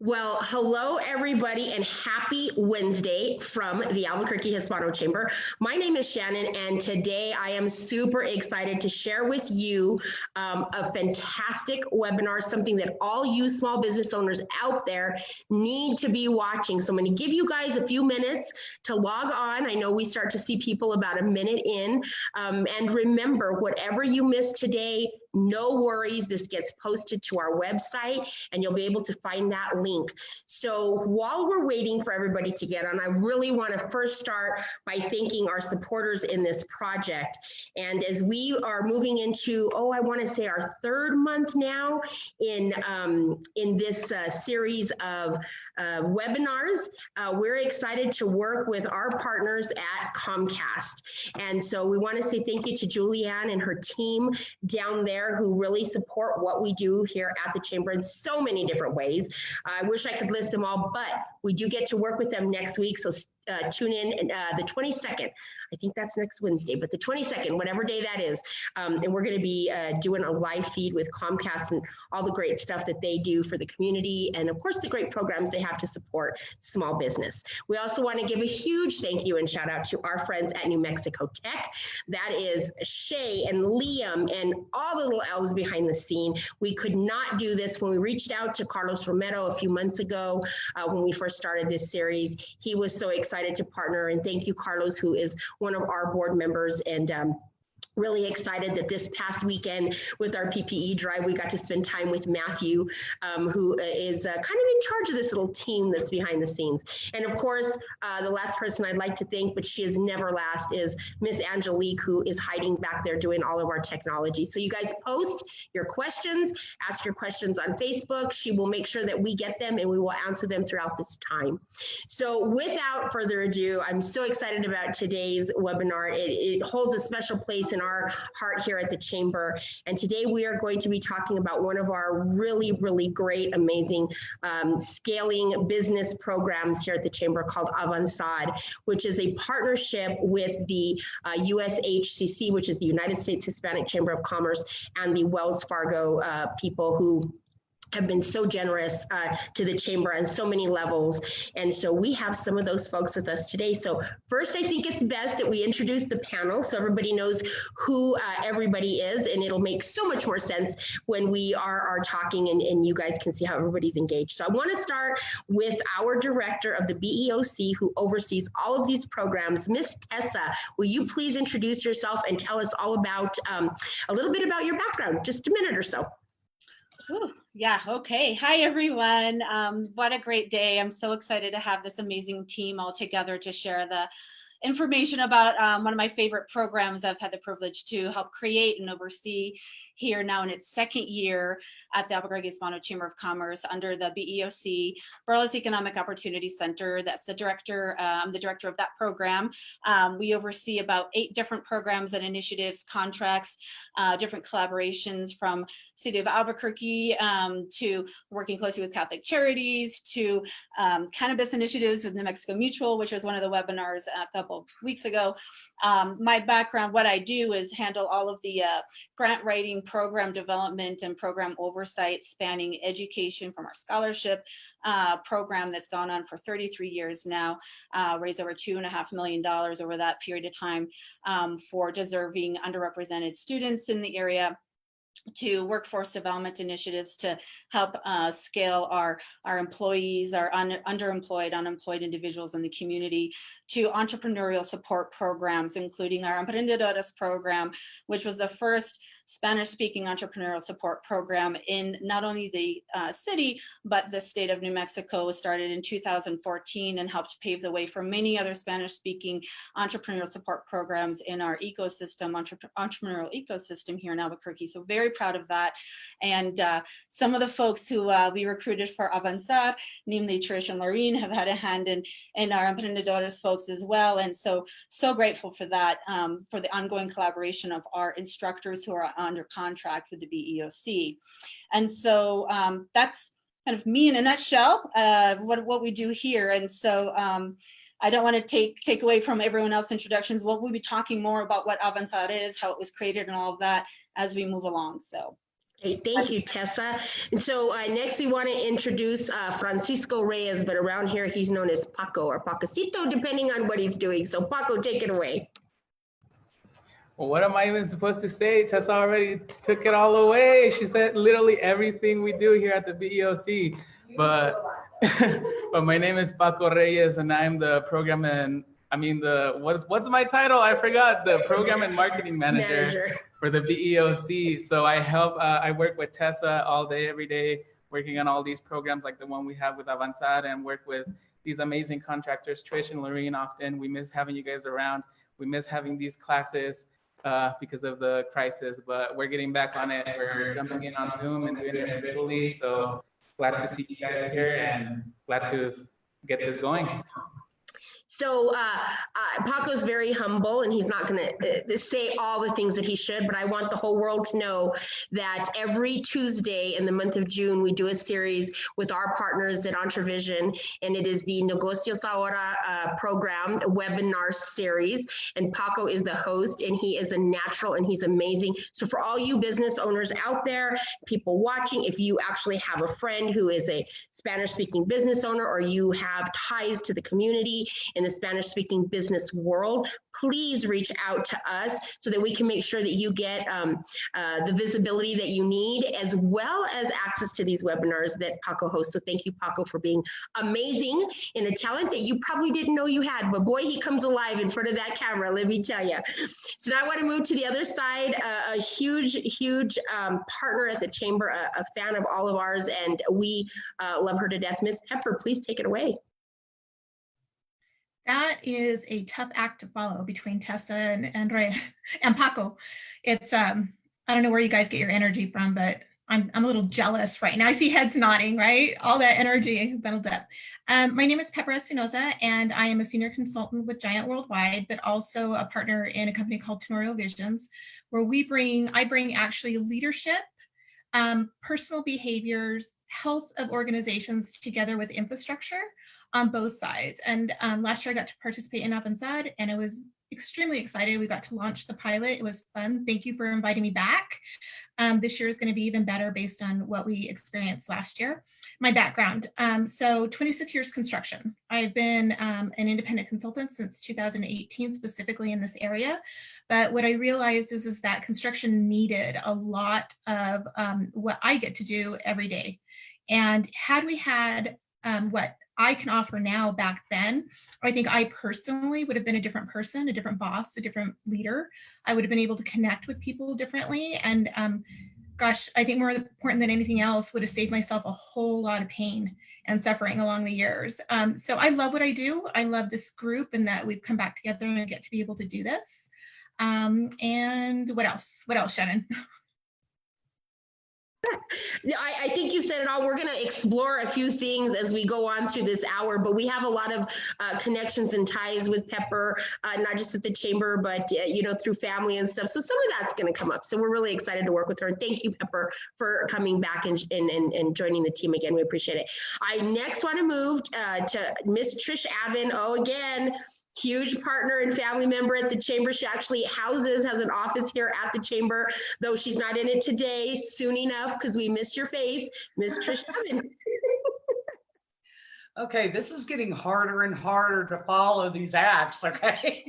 Well, hello everybody and happy Wednesday from the Albuquerque Hispano Chamber. My name is Shannon and today I am super excited to share with you a fantastic webinar, something that all you small business owners out there need to be watching. So I'm going to give you guys a few minutes to log on. I know we start to see people about a minute in, and remember, whatever you missed today, no worries, this gets posted to our website and you'll be able to find that link. So while we're waiting for everybody to get on, I really want to first start by thanking our supporters in this project. And as we are moving into, I want to say our third month now in this series of webinars, we're excited to work with our partners at Comcast. And so we want to say thank you to Julianne and her team down there who really support what we do here at the Chamber in so many different ways. I wish I could list them all, but we do get to work with them next week. So tune in the 22nd. I think that's next Wednesday, but the 22nd, whatever day that is. And we're going to be doing a live feed with Comcast and all the great stuff that they do for the community. And of course, the great programs they have to support small business. We also want to give a huge thank you and shout out to our friends at New Mexico Tech. That is Shay and Liam and all the little elves behind the scene. We could not do this when we reached out to Carlos Romero a few months ago when we first started this series. He was so excited to partner, and thank you, Carlos, who is one of our board members, and really excited that this past weekend with our PPE drive, we got to spend time with Matthew, who is kind of in charge of this little team that's behind the scenes. And of course, the last person I'd like to thank, but she is never last, is Miss Angelique, who is hiding back there doing all of our technology. So you guys post your questions, ask your questions on Facebook. She will make sure that we get them and we will answer them throughout this time. So without further ado, I'm so excited about today's webinar. It holds a special place in our heart here at the Chamber. And today we are going to be talking about one of our really, really great, amazing scaling business programs here at the Chamber called Avanzar, which is a partnership with the USHCC, which is the United States Hispanic Chamber of Commerce, and the Wells Fargo people who have been so generous to the Chamber on so many levels. And so we have some of those folks with us today. So first, I think it's best that we introduce the panel so everybody knows who everybody is, and it'll make so much more sense when we are talking and you guys can see how everybody's engaged. So I want to start with our director of the BEOC who oversees all of these programs, Miss Tessa. Will you please introduce yourself and tell us all about a little bit about your background, just a minute or so. Ooh, yeah, okay. Hi, everyone. What a great day. I'm so excited to have this amazing team all together to share the information about one of my favorite programs I've had the privilege to help create and oversee here now in its second year at the Albuquerque Hispano Chamber of Commerce under the BEOC, Burles Economic Opportunity Center. That's the director, I'm the director of that program. We oversee about 8 different programs and initiatives, contracts, different collaborations from City of Albuquerque to working closely with Catholic Charities to cannabis initiatives with New Mexico Mutual, which was one of the webinars a couple weeks ago. My background, what I do is handle all of the grant writing, program development, and program oversight spanning education from our scholarship program that's gone on for 33 years now, raised over $2.5 million over that period of time for deserving underrepresented students in the area, to workforce development initiatives to help scale our employees, our underemployed, unemployed individuals in the community, to entrepreneurial support programs, including our Emprendedores program, which was the first Spanish-speaking entrepreneurial support program in not only the city, but the state of New Mexico. Started in 2014 and helped pave the way for many other Spanish-speaking entrepreneurial support programs in our ecosystem, entrepreneurial ecosystem here in Albuquerque. So very proud of that. And some of the folks who we recruited for Avanzar, namely Trish and Loreen, have had a hand in our Emprendedores folks as well. And so grateful for that, for the ongoing collaboration of our instructors who are under contract with the BEOC. And so that's kind of me in a nutshell, what we do here. And so I don't want to take away from everyone else's introductions. We'll be talking more about what Avanzar is, how it was created and all of that as we move along. So Hey, thank you, Tessa. And so next we want to introduce Francisco Reyes, but around here he's known as Paco or Pacocito, depending on what he's doing. So Paco, take it away. Well, what am I even supposed to say? Tessa already took it all away. She said literally everything we do here at the BEOC. But but my name is Paco Reyes, and I'm the program and what's my title? I forgot. The program and marketing manager for the BEOC. So I work with Tessa all day, every day, working on all these programs like the one we have with Avanzar, and work with these amazing contractors, Trish and Loreen. Often we miss having you guys around. We miss having these classes because of the crisis, but we're getting back on it. We're jumping in on Zoom and doing it virtually. So glad to see you guys here and glad to get this going. So Paco's very humble, and he's not going to say all the things that he should, but I want the whole world to know that every Tuesday in the month of June, we do a series with our partners at Entravision, and it is the Negocios Ahora program, webinar series, and Paco is the host, and he is a natural, and he's amazing. So for all you business owners out there, people watching, if you actually have a friend who is a Spanish-speaking business owner, or you have ties to the community in the Spanish-speaking business world, please reach out to us so that we can make sure that you get the visibility that you need, as well as access to these webinars that Paco hosts. So thank you, Paco, for being amazing in a talent that you probably didn't know you had, but boy, he comes alive in front of that camera, let me tell you. So now I want to move to the other side, a huge partner at the Chamber, a fan of all of ours, and we love her to death. Miss Pepper, please take it away. That is a tough act to follow between Tessa and Andrea and Paco. It's I don't know where you guys get your energy from, but I'm a little jealous right now. I see heads nodding, right? All that energy bundled up. My name is Pepper Espinoza, and I am a senior consultant with Giant Worldwide, but also a partner in a company called Tenorio Visions, where I bring actually leadership, personal behaviors, health of organizations together with infrastructure on both sides. And last year I got to participate in Avanzar, and I was extremely excited. We got to launch the pilot. It was fun. Thank you for inviting me back. This year is going to be even better based on what we experienced last year. My background, so 26 years construction. I've been an independent consultant since 2018, specifically in this area. But what I realized is that construction needed a lot of what I get to do every day. And had we had what I can offer now back then, I think I personally would have been a different person, a different boss, a different leader. I would have been able to connect with people differently. And gosh, I think more important than anything else, would have saved myself a whole lot of pain and suffering along the years. So I love what I do. I love this group and that we've come back together and get to be able to do this. And what else? What else, Shannon? I think you said it all. We're going to explore a few things as we go on through this hour, but we have a lot of connections and ties with Pepper, not just at the Chamber, but through family and stuff. So some of that's going to come up. So we're really excited to work with her. And thank you, Pepper, for coming back and joining the team again. We appreciate it. I next want to move to Miss Trish Avin. Oh, again, huge partner and family member at the Chamber. She actually has an office here at the Chamber, though she's not in it today. Soon enough, because we missed your face, Miss Trish Avin. Okay, this is getting harder and harder to follow these acts, okay?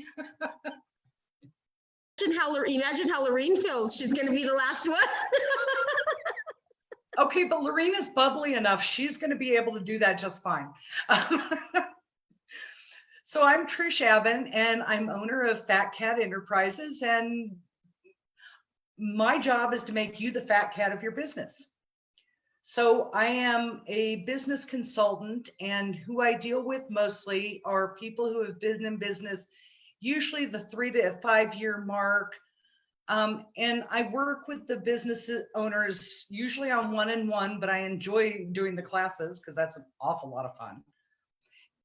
Imagine how Loreen feels. She's going to be the last one. Okay, but Loreen is bubbly enough. She's going to be able to do that just fine. So I'm Trish Avin, and I'm owner of Fat Cat Enterprises, and my job is to make you the fat cat of your business. So I am a business consultant, and who I deal with mostly are people who have been in business, usually the 3 to 5 year mark. And I work with the business owners usually on one-on-one, but I enjoy doing the classes because that's an awful lot of fun.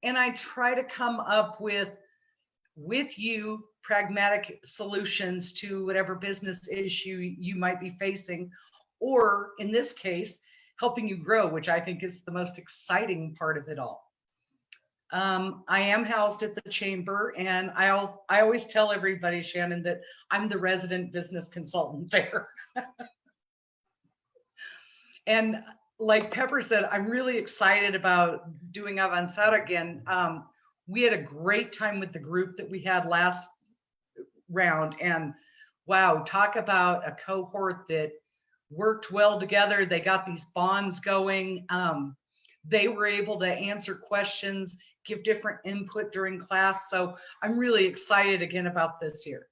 And I try to come up with you pragmatic solutions to whatever business issue you might be facing, or in this case, helping you grow, which I think is the most exciting part of it all. I am housed at the Chamber, and I always tell everybody, Shannon, that I'm the resident business consultant there. And like Pepper said, I'm really excited about doing Avanzar again. We had a great time with the group that we had last round. And wow, talk about a cohort that worked well together. They got these bonds going. They were able to answer questions, give different input during class. So I'm really excited again about this year.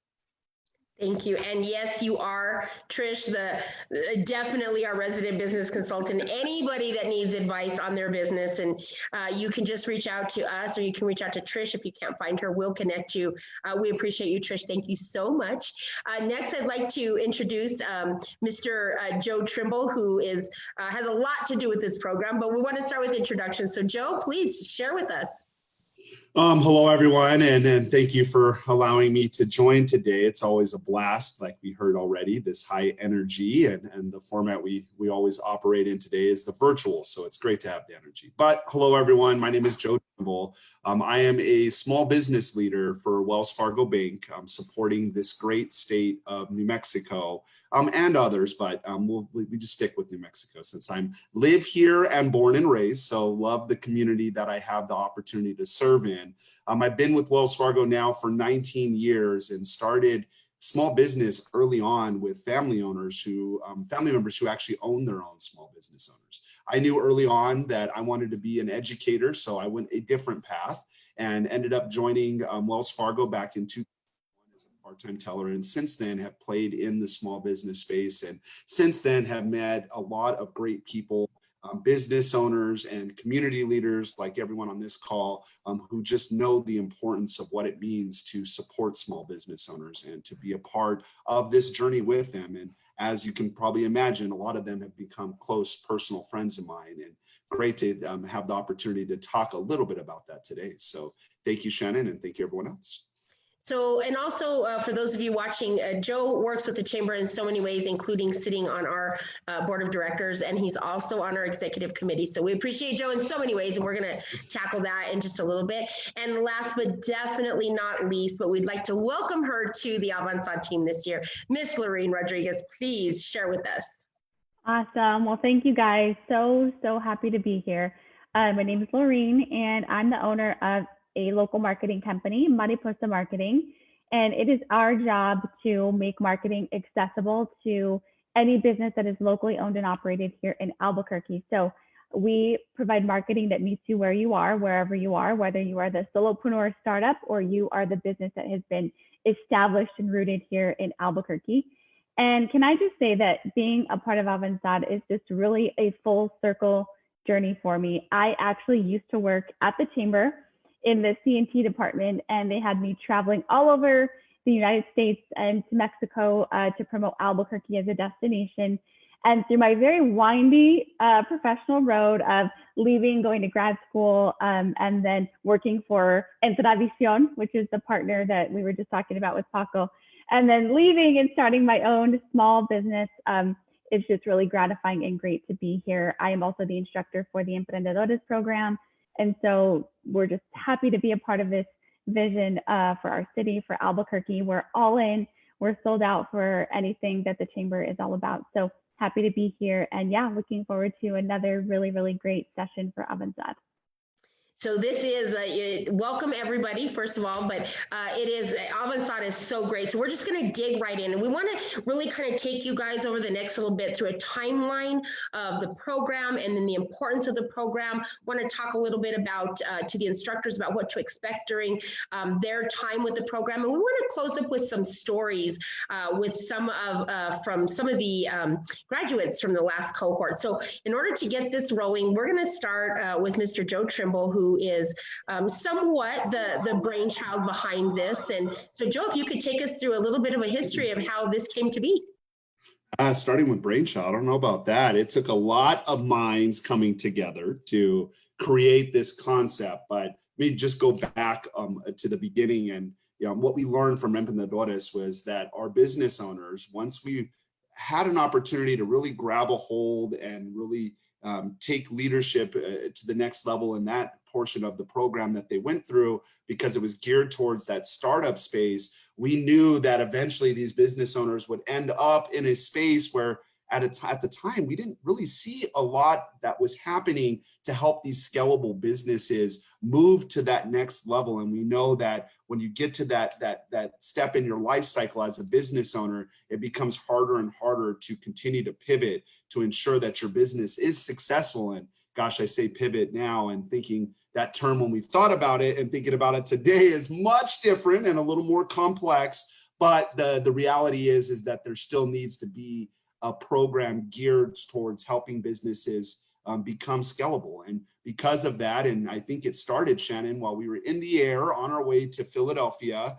Thank you. And yes, you are, Trish, definitely our resident business consultant. Anybody that needs advice on their business, and you can just reach out to us, or you can reach out to Trish. If you can't find her, we'll connect you. We appreciate you, Trish. Thank you so much. Next, I'd like to introduce Mr. Joe Trimble, who has a lot to do with this program, but we want to start with introductions. So Joe, please share with us. Hello, everyone, and thank you for allowing me to join today. It's always a blast, like we heard already, this high energy, and the format we always operate in today is the virtual, so it's great to have the energy. But hello, everyone. My name is Joe Trimble. I am a small business leader for Wells Fargo Bank. I'm supporting this great state of New Mexico and others, but we just stick with New Mexico since I live here and born and raised, so love the community that I have the opportunity to serve in. I've been with Wells Fargo now for 19 years and started small business early on with family members who actually own their own small business owners. I knew early on that I wanted to be an educator, so I went a different path and ended up joining Wells Fargo back in 2001 as a part-time teller, and since then have played in the small business space, and since then have met a lot of great people, business owners and community leaders like everyone on this call, who just know the importance of what it means to support small business owners and to be a part of this journey with them. And as you can probably imagine, a lot of them have become close personal friends of mine, and great to have the opportunity to talk a little bit about that today. So thank you, Shannon, and thank you everyone else. So, and also for those of you watching, Joe works with the Chamber in so many ways, including sitting on our board of directors, and he's also on our executive committee. So we appreciate Joe in so many ways, and we're going to tackle that in just a little bit. And last but definitely not least, but we'd like to welcome her to the Avanzar team this year, Miss Loreen Rodriguez. Please share with us. Awesome. Well, thank you guys. So happy to be here. My name is Loreen, and I'm the owner of a local marketing company, Mariposa Marketing, and it is our job to make marketing accessible to any business that is locally owned and operated here in Albuquerque. So we provide marketing that meets you where you are, wherever you are, whether you are the solopreneur startup or you are the business that has been established and rooted here in Albuquerque. And can I just say that being a part of Avanzar is just really a full circle journey for me. I actually used to work at the Chamber in the C&T department, and they had me traveling all over the United States and to Mexico to promote Albuquerque as a destination. And through my very windy professional road of leaving, going to grad school, and then working for Entravisión, which is the partner that we were just talking about with Paco, and then leaving and starting my own small business, it's just really gratifying and great to be here. I am also the instructor for the Emprendedores program. And so we're just happy to be a part of this vision for our city, for Albuquerque. We're all in, we're sold out for anything that the Chamber is all about. So happy to be here. And yeah, looking forward to another really, really great session for Avanzar. So this is, welcome everybody, first of all, but Avanzar is so great. So we're just gonna dig right in, and we wanna really kind of take you guys over the next little bit through a timeline of the program and then the importance of the program. Wanna talk a little bit about, to the instructors about what to expect during their time with the program. And we wanna close up with some stories with from some of the graduates from the last cohort. So in order to get this rolling, we're gonna start with Mr. Joe Trimble, who is somewhat the brainchild behind this. And so Joe, if you could take us through a little bit of a history of how this came to be. Starting with brainchild, I don't know about that. It took a lot of minds coming together to create this concept, but let me just go back to the beginning. And what we learned from Emprendedores was that our business owners, once we had an opportunity to really grab a hold and really take leadership to the next level in that portion of the program that they went through, because it was geared towards that startup space, we knew that eventually these business owners would end up in a space where at the time, we didn't really see a lot that was happening to help these scalable businesses move to that next level. And we know that when you get to that step in your life cycle as a business owner, it becomes harder and harder to continue to pivot to ensure that your business is successful. And gosh, I say pivot now and thinking that term when we thought about it and thinking about it today is much different and a little more complex. But the reality is that there still needs to be a program geared towards helping businesses become scalable. And because of that, and I think it started, Shannon, while we were in the air on our way to Philadelphia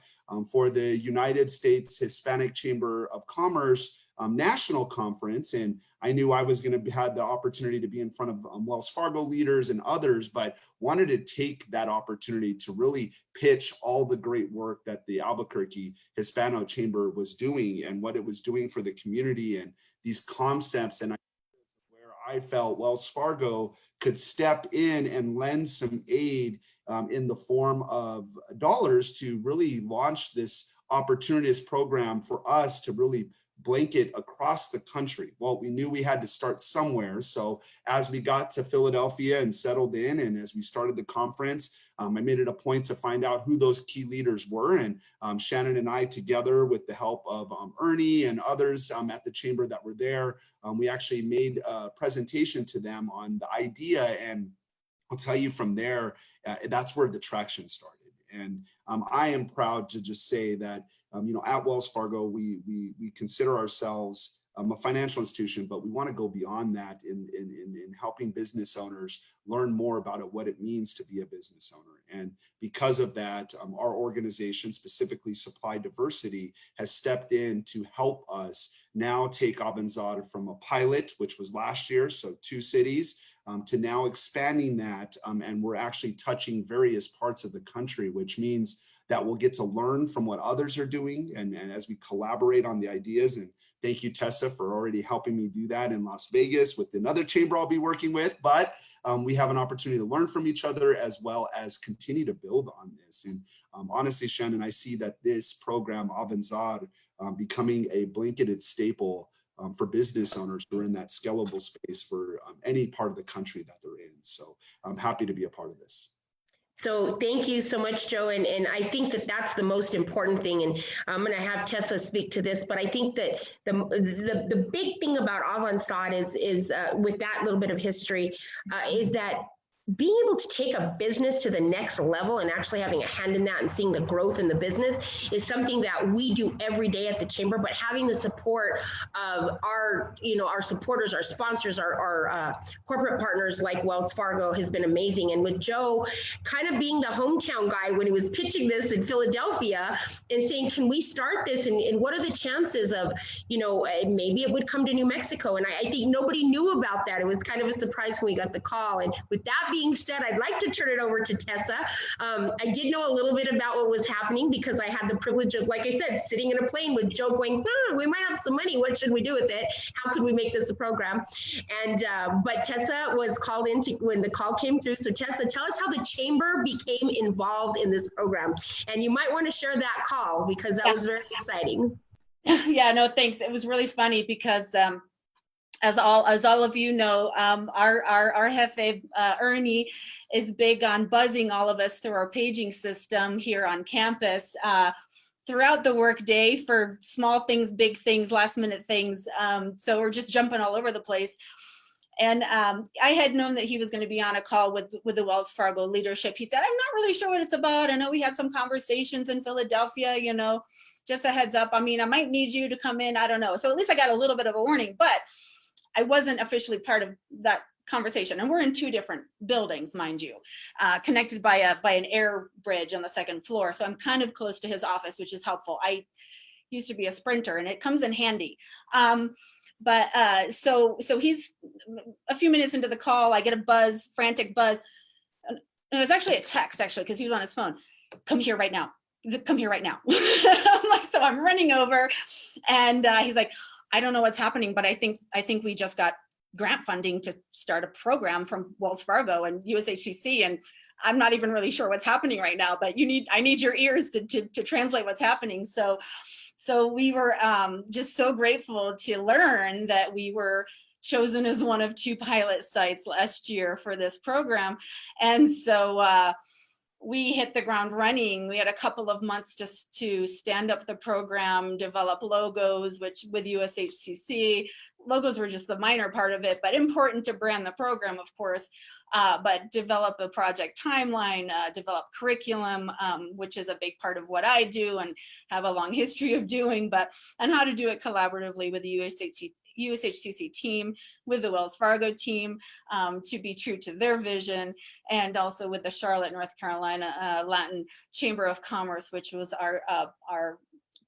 for the United States Hispanic Chamber of Commerce national conference. And I knew I was going to have the opportunity to be in front of Wells Fargo leaders and others, but wanted to take that opportunity to really pitch all the great work that the Albuquerque Hispano Chamber was doing and what it was doing for the community and these concepts. And where I felt Wells Fargo could step in and lend some aid in the form of dollars to really launch this opportunities program for us to really blanket across the country. Well, we knew we had to start somewhere. So as we got to Philadelphia and settled in, and as we started the conference, I made it a point to find out who those key leaders were. And Shannon and I, together with the help of Ernie and others at the chamber that were there, we actually made a presentation to them on the idea. And I'll tell you from there, that's where the traction started. And I am proud to just say that, at Wells Fargo, we consider ourselves a financial institution, but we want to go beyond that in helping business owners learn more about what it means to be a business owner. And because of that, our organization, specifically Supply Diversity, has stepped in to help us now take Avanzar from a pilot, which was last year, so 2 cities, to now expanding that. And we're actually touching various parts of the country, which means that we'll get to learn from what others are doing. And as we collaborate on the ideas, and thank you, Tessa, for already helping me do that in Las Vegas with another chamber I'll be working with. But we have an opportunity to learn from each other as well as continue to build on this. And honestly, Shannon, I see that this program, Avanzar, becoming a blanketed staple for business owners who are in that scalable space for any part of the country that they're in. So I'm happy to be a part of this. So thank you so much, Joe. And I think that that's the most important thing. And I'm going to have Tessa speak to this, but I think that the big thing about Avanzar is with that little bit of history, is that being able to take a business to the next level and actually having a hand in that and seeing the growth in the business is something that we do every day at the chamber. But having the support of our supporters, our sponsors, our corporate partners like Wells Fargo has been amazing. And with Joe kind of being the hometown guy when he was pitching this in Philadelphia and saying, can we start this? And what are the chances of, maybe it would come to New Mexico? And I think nobody knew about that. It was kind of a surprise when we got the call. And with that being said, I'd like to turn it over to Tessa. I did know a little bit about what was happening because I had the privilege of, like I said, sitting in a plane with Joe going, we might have some money. What should we do with it? How could we make this a program? And but Tessa was called in when the call came through. So Tessa, tell us how the chamber became involved in this program. And you might want to share that call because that was very exciting. Yeah, no, thanks. It was really funny because as all of you know, our Jefe, Ernie, is big on buzzing all of us through our paging system here on campus throughout the workday for small things, big things, last minute things. So we're just jumping all over the place. And I had known that he was going to be on a call with the Wells Fargo leadership. He said, I'm not really sure what it's about. I know we had some conversations in Philadelphia, just a heads up. I mean, I might need you to come in. I don't know. So at least I got a little bit of a warning, but I wasn't officially part of that conversation. And we're in 2 different buildings, mind you, connected by an air bridge on the 2nd floor. So I'm kind of close to his office, which is helpful. I used to be a sprinter and it comes in handy. So he's a few minutes into the call, I get a frantic buzz. And it was actually a text, because he was on his phone. Come here right now. Come here right now. So I'm running over and he's like, I don't know what's happening, but I think we just got grant funding to start a program from Wells Fargo and USHCC, and I'm not even really sure what's happening right now, but I need your ears to translate what's happening. So we were just so grateful to learn that we were chosen as one of 2 pilot sites last year for this program. And so we hit the ground running. We had a couple of months just to stand up the program, develop logos, which with USHCC, logos were just the minor part of it, but important to brand the program, of course, but develop a project timeline, develop curriculum, which is a big part of what I do and have a long history of doing, and how to do it collaboratively with the USHCC team, with the Wells Fargo team, to be true to their vision, and also with the Charlotte, North Carolina Latin Chamber of Commerce, which was our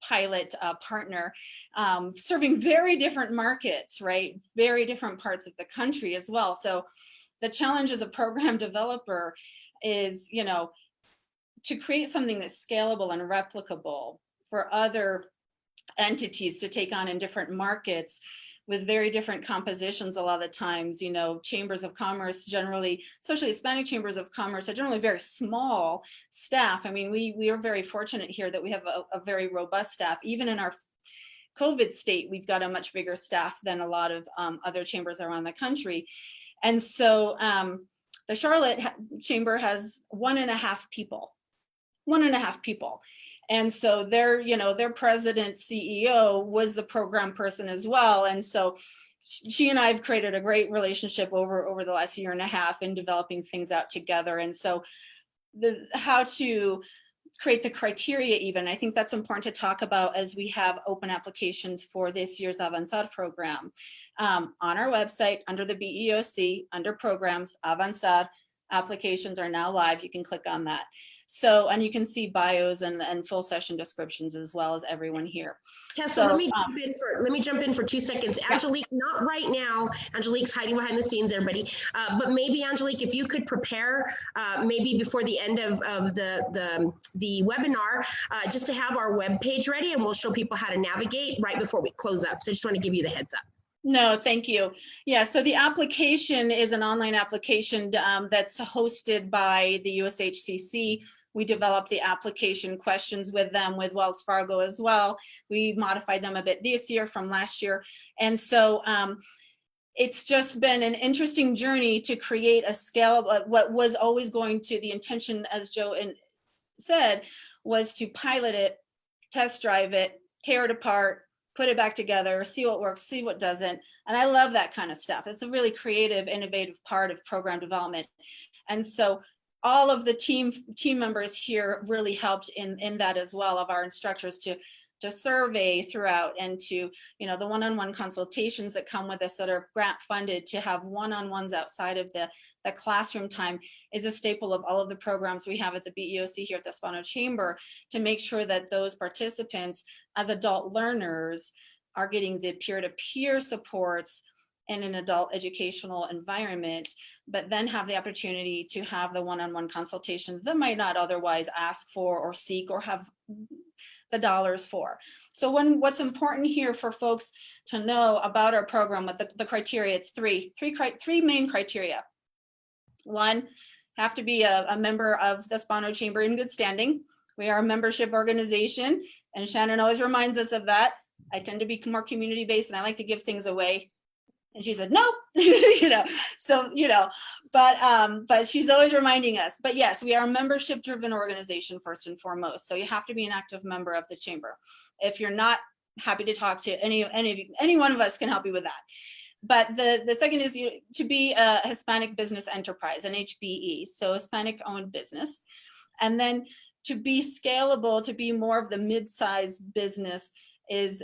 pilot partner, serving very different markets, right? Very different parts of the country as well. So the challenge as a program developer is, to create something that's scalable and replicable for other entities to take on in different markets with very different compositions. A lot of the times, chambers of commerce generally, especially Hispanic chambers of commerce, are generally very small staff. I mean, we are very fortunate here that we have a very robust staff. Even in our COVID state, we've got a much bigger staff than a lot of other chambers around the country. And so the Charlotte chamber has 1.5 people. 1.5 people. And so their president, CEO was the program person as well. And so she and I have created a great relationship over the last 1.5 years in developing things out together. And so how to create the criteria even, I think that's important to talk about as we have open applications for this year's Avanzar program. On our website, under the BEOC, under programs, Avanzar applications are now live. You can click on that. So, and you can see bios and full session descriptions as well as everyone here. So let me jump in for 2 seconds. Yeah. Angelique, not right now. Angelique's hiding behind the scenes, everybody. But maybe Angelique, if you could prepare maybe before the end of the webinar, just to have our web page ready, and we'll show people how to navigate right before we close up. So I just want to give you the heads up. No, thank you. Yeah, so the application is an online application that's hosted by the USHCC. We developed the application questions with them, with Wells Fargo as well. We modified them a bit this year from last year. And so it's just been an interesting journey to create a scalable, what was always going to, the intention, as Joe said, was to pilot it, test drive it, tear it apart, put it back together, see what works, see what doesn't. And I love that kind of stuff. It's a really creative, innovative part of program development. And so all of the team members here really helped in that as well, of our instructors to survey throughout, and to, the one-on-one consultations that come with us that are grant funded, to have one-on-ones outside of the classroom time is a staple of all of the programs we have at the BEOC here at the Hispano Chamber, to make sure that those participants as adult learners are getting the peer-to-peer supports in an adult educational environment, but then have the opportunity to have the one-on-one consultation that might not otherwise ask for or seek or have the dollars for. So what's important here for folks to know about our program with the criteria, it's three main criteria. One, have to be a member of the Hispano Chamber in good standing. We are a membership organization, and Shannon always reminds us of that. I tend to be more community-based and I like to give things away. And she said, nope, but she's always reminding us. But yes, we are a membership-driven organization first and foremost. So you have to be an active member of the chamber. If you're not, happy to talk to any one of us can help you with that. But the second is to be a Hispanic business enterprise, an HBE, so Hispanic-owned business. And then to be scalable, to be more of the mid-sized business is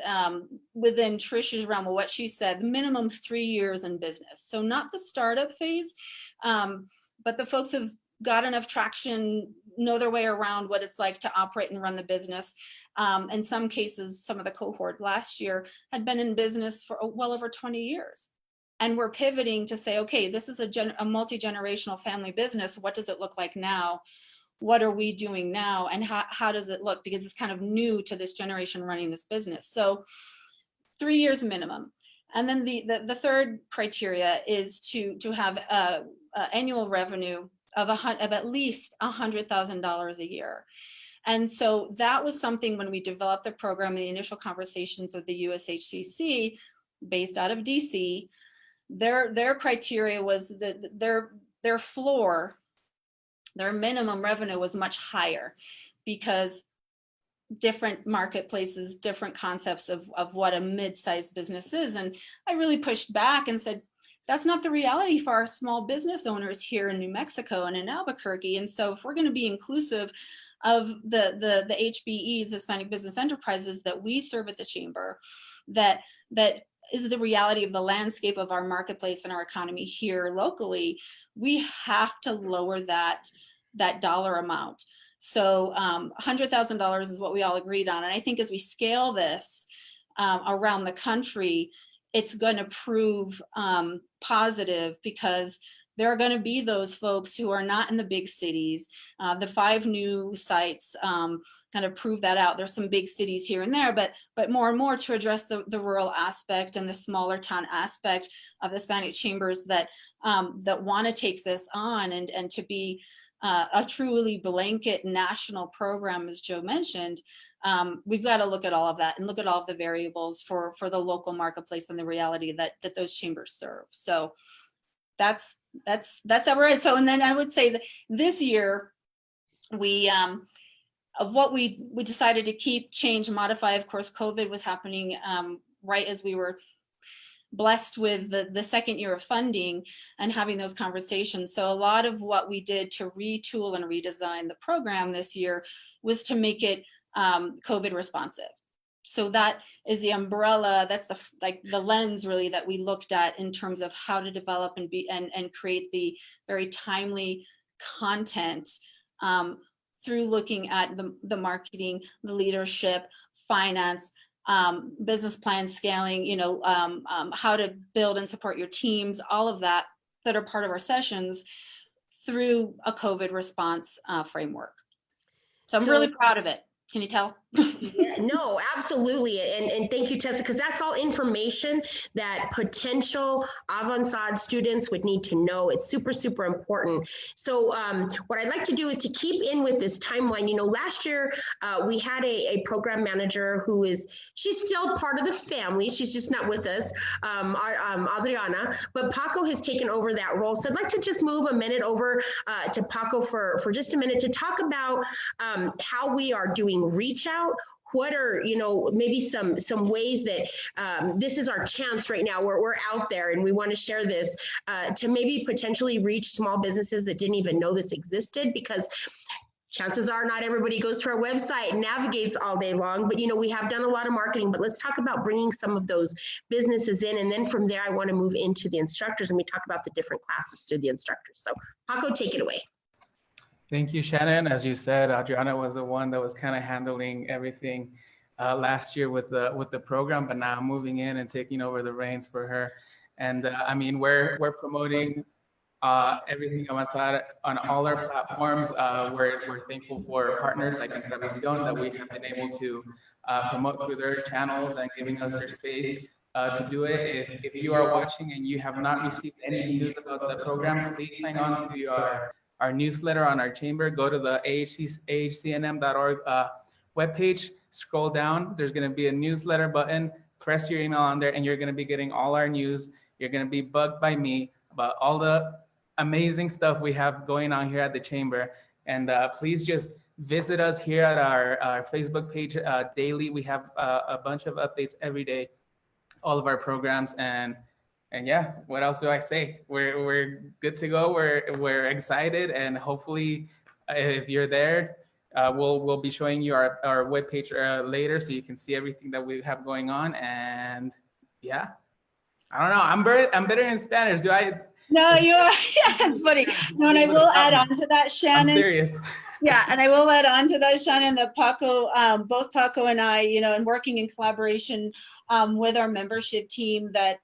within Trish's realm of what she said, minimum 3 years in business. So not the startup phase, but the folks have got enough traction, know their way around what it's like to operate and run the business. In some cases, some of the cohort last year had been in business for well over 20 years. And we're pivoting to say, okay, this is a multi-generational family business. What does it look like now? What are we doing now? And how does it look? Because it's kind of new to this generation running this business. So 3 years minimum. And then the third criteria is to have annual revenue of at least $100,000 a year. And so that was something when we developed the program, the initial conversations with the USHCC, based out of DC, their criteria was that their floor, their minimum revenue was much higher, because different marketplaces, different concepts of what a mid-sized business is. And I really pushed back and said, that's not the reality for our small business owners here in New Mexico and in Albuquerque. And so if we're going to be inclusive of the HBEs, Hispanic Business Enterprises, that we serve at the Chamber, that is the reality of the landscape of our marketplace and our economy here locally, we have to lower that dollar amount. So $100,000 is what we all agreed on. And I think as we scale this around the country, it's going to prove positive, because there are going to be those folks who are not in the big cities. The 5 new sites kind of prove that out. There's some big cities here and there, but more and more to address the rural aspect and the smaller town aspect of the Hispanic chambers that want to take this on and to be a truly blanket national program, as Joe mentioned. We've got to look at all of that and look at all of the variables for the local marketplace and the reality that those chambers serve. So that's how we're at. So, and then I would say that this year we of what we decided to keep, change, modify. Of course, COVID was happening right as we were blessed with the second year of funding and having those conversations. So a lot of what we did to retool and redesign the program this year was to make it COVID responsive. So that is the umbrella, that's the lens really that we looked at in terms of how to develop and create the very timely content through looking at the marketing, the leadership, finance, business plan scaling, how to build and support your teams, all of that are part of our sessions through a COVID response framework. So I'm really proud of it. Can you tell? Yeah, no, absolutely. And thank you, Tessa, because that's all information that potential Avanzar students would need to know. It's super, super important. So what I'd like to do is to keep in with this timeline. Last year we had a program manager she's still part of the family. She's just not with us, Adriana, but Paco has taken over that role. So I'd like to just move a minute over to Paco for just a minute to talk about how we are doing reach out. What are, maybe some ways that this is our chance right now where we're out there and we want to share this to maybe potentially reach small businesses that didn't even know this existed, because chances are not everybody goes to our website and navigates all day long, but we have done a lot of marketing. But let's talk about bringing some of those businesses in, and then from there I want to move into the instructors and we talk about the different classes to the instructors. So Paco, take it away. Thank you, Shannon. As you said, Adriana was the one that was kind of handling everything last year with the program, but now moving in and taking over the reins for her. And we're promoting everything Avanzar on all our platforms. We're thankful for partners like Entravision that we have been able to promote through their channels and giving us their space to do it. If you are watching and you have not received any news about the program, please sign on to our newsletter on our chamber. Go to the ahcnm.org webpage, scroll down, there's going to be a newsletter button, press your email on there, and you're going to be getting all our news. You're going to be bugged by me about all the amazing stuff we have going on here at the chamber. And please just visit us here at our Facebook page daily. We have a bunch of updates every day, all of our programs, and yeah, what else do I say? We're good to go. We're excited, and hopefully, if you're there, we'll be showing you our webpage later, so you can see everything that we have going on. And yeah, I don't know. I'm better in Spanish. Do I? No, you are. Yeah, it's funny. No, and I will add on to that, Shannon. I'm serious. Yeah, and I will add on to that, Shannon, that Paco, both Paco and I, and working in collaboration with our membership team, that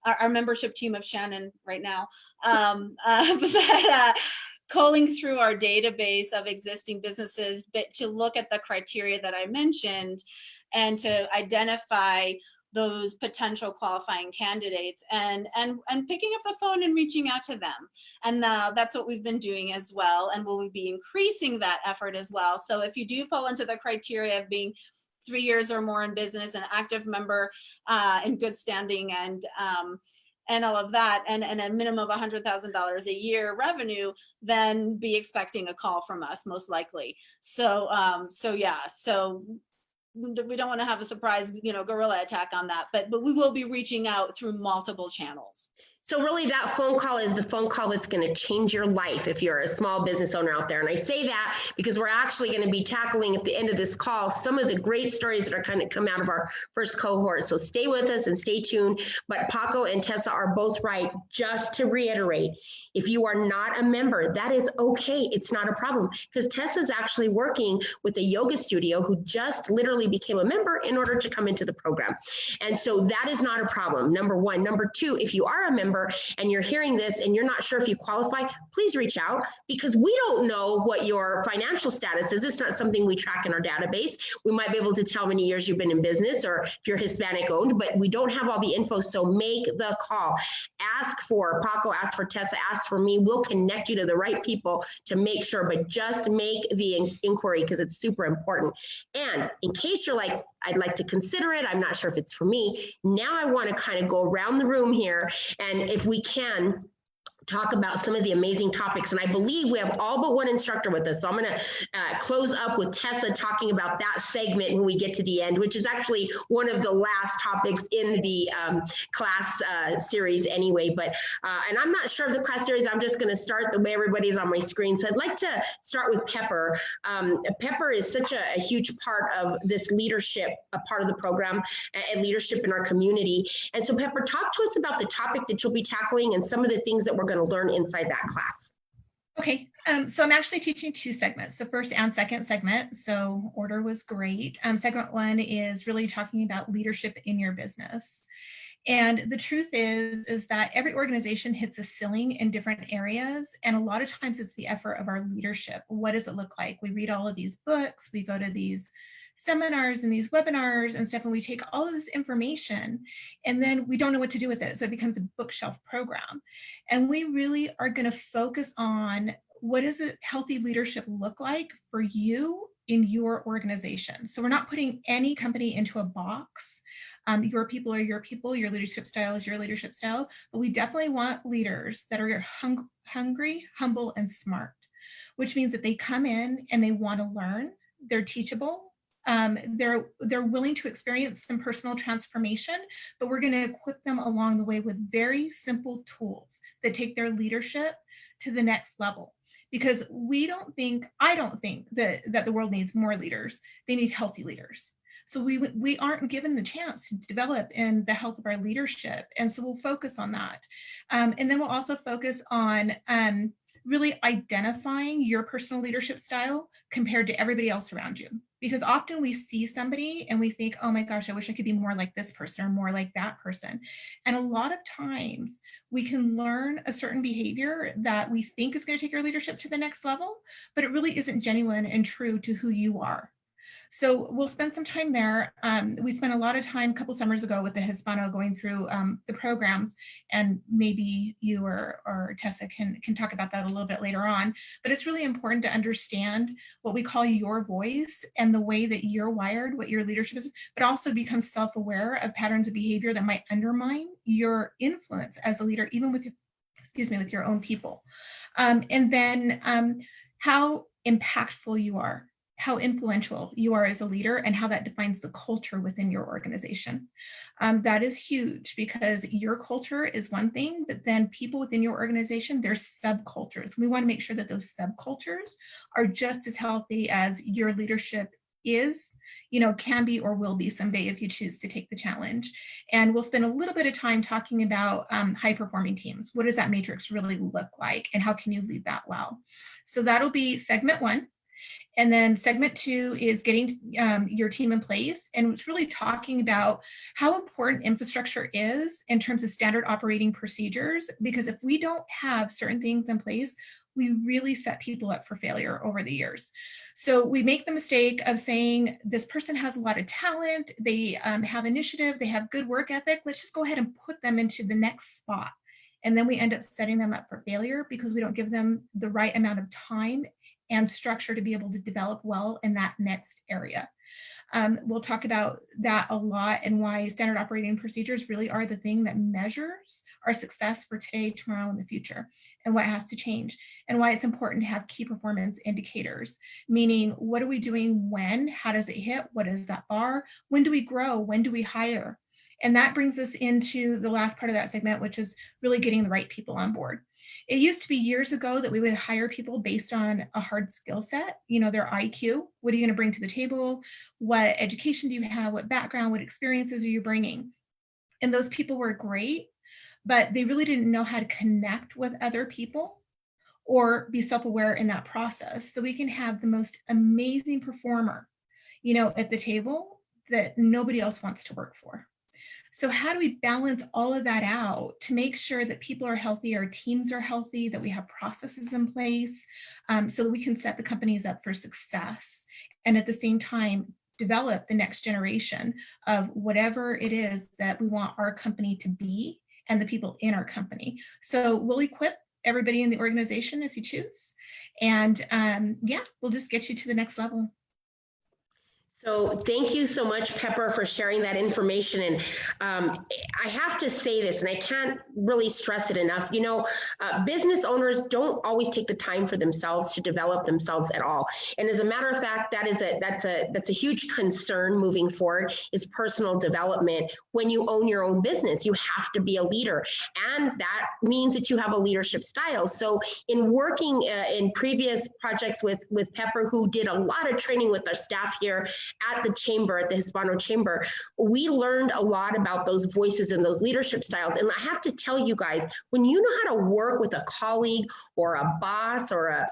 our membership team of Shannon right now, culling through our database of existing businesses, but to look at the criteria that I mentioned and to identify those potential qualifying candidates and picking up the phone and reaching out to them. And that's what we've been doing as well. And we'll be increasing that effort as well. So if you do fall into the criteria of being 3 years or more in business, an active member in good standing, and all of that, and a minimum of $100,000 a year revenue, then be expecting a call from us most likely. So we don't want to have a surprise, guerrilla attack on that, but we will be reaching out through multiple channels. So really that phone call is the phone call that's going to change your life if you're a small business owner out there. And I say that because we're actually going to be tackling at the end of this call some of the great stories that are kind of come out of our first cohort. So stay with us and stay tuned. But Paco and Tessa are both right. Just to reiterate, if you are not a member, that is okay. It's not a problem, because Tessa's actually working with a yoga studio who just literally became a member in order to come into the program. And so that is not a problem, number one. Number two, if you are a member and you're hearing this and you're not sure if you qualify, please reach out, because we don't know what your financial status is. It's not something we track in our database. We might be able to tell how many years you've been in business or if you're Hispanic owned, but we don't have all the info. So make the call. Ask for Paco, ask for Tessa, ask for me. We'll connect you to the right people to make sure, but just make the inquiry because it's super important. And in case you're like, I'd like to consider it, I'm not sure if it's for me, now I want to kind of go around the room here, and if we can, talk about some of the amazing topics. And I believe we have all but one instructor with us. So I'm going to close up with Tessa talking about that segment when we get to the end, which is actually one of the last topics in the class series anyway. But, and I'm not sure of the class series. I'm just going to start the way everybody's on my screen. So I'd like to start with Pepper. Pepper is such a huge part of this leadership, a part of the program, and leadership in our community. And so Pepper, talk to us about the topic that you'll be tackling and some of the things that we're going to learn inside that class. Okay, so I'm actually teaching two segments, the first and second segment. So order was great. Segment one is really talking about leadership in your business. And the truth is that every organization hits a ceiling in different areas. And a lot of times it's the effort of our leadership. What does it look like? We read all of these books, we go to these seminars and these webinars and stuff, and we take all of this information and then we don't know what to do with it. So it becomes a bookshelf program. And we really are going to focus on what does a healthy leadership look like for you in your organization. So we're not putting any company into a box. Your people are your people, your leadership style is your leadership style, but we definitely want leaders that are hungry, humble, and smart, which means that they come in and they want to learn, they're teachable, they're willing to experience some personal transformation, but we're going to equip them along the way with very simple tools that take their leadership to the next level. Because I don't think that the world needs more leaders. They need healthy leaders. So we aren't given the chance to develop in the health of our leadership. And so we'll focus on that. And then we'll also focus on really identifying your personal leadership style compared to everybody else around you. Because often we see somebody and we think, oh my gosh, I wish I could be more like this person or more like that person. And a lot of times we can learn a certain behavior that we think is going to take your leadership to the next level, but it really isn't genuine and true to who you are. So we'll spend some time there. We spent a lot of time a couple summers ago with the Hispano going through the programs, and maybe you or Tessa can talk about that a little bit later on. But it's really important to understand what we call your voice and the way that you're wired, what your leadership is, but also become self-aware of patterns of behavior that might undermine your influence as a leader, even with your own people. And then how impactful you are, how influential you are as a leader, and how that defines the culture within your organization. That is huge, because your culture is one thing, but then people within your organization, there's subcultures. We want to make sure that those subcultures are just as healthy as your leadership is, can be or will be someday if you choose to take the challenge. And we'll spend a little bit of time talking about high performing teams. What does that matrix really look like, and how can you lead that well? So that'll be segment one. And then segment two is getting your team in place. And it's really talking about how important infrastructure is in terms of standard operating procedures, because if we don't have certain things in place, we really set people up for failure over the years. So we make the mistake of saying this person has a lot of talent, they have initiative, they have good work ethic, let's just go ahead and put them into the next spot. And then we end up setting them up for failure because we don't give them the right amount of time and structure to be able to develop well in that next area. We'll talk about that a lot and why standard operating procedures really are the thing that measures our success for today, tomorrow, and the future, and what has to change, and why it's important to have key performance indicators, meaning what are we doing when, how does it hit, what is that bar, when do we grow, when do we hire? And that brings us into the last part of that segment, which is really getting the right people on board. It used to be years ago that we would hire people based on a hard skill set, their IQ. What are you going to bring to the table? What education do you have? What background, what experiences are you bringing? And those people were great, but they really didn't know how to connect with other people or be self-aware in that process. So we can have the most amazing performer, at the table that nobody else wants to work for. So how do we balance all of that out to make sure that people are healthy, our teams are healthy, that we have processes in place so that we can set the companies up for success, and at the same time, develop the next generation of whatever it is that we want our company to be and the people in our company. So we'll equip everybody in the organization if you choose. And we'll just get you to the next level. So thank you so much, Pepper, for sharing that information. And I have to say this, and I can't really stress it enough. Business owners don't always take the time for themselves to develop themselves at all. And as a matter of fact, that's a huge concern moving forward, is personal development. When you own your own business, you have to be a leader, and that means that you have a leadership style. So in working in previous projects with Pepper, who did a lot of training with our staff here at the chamber, at the Hispano Chamber, we learned a lot about those voices and those leadership styles. And I have to tell you guys, when you know how to work with a colleague or a boss or a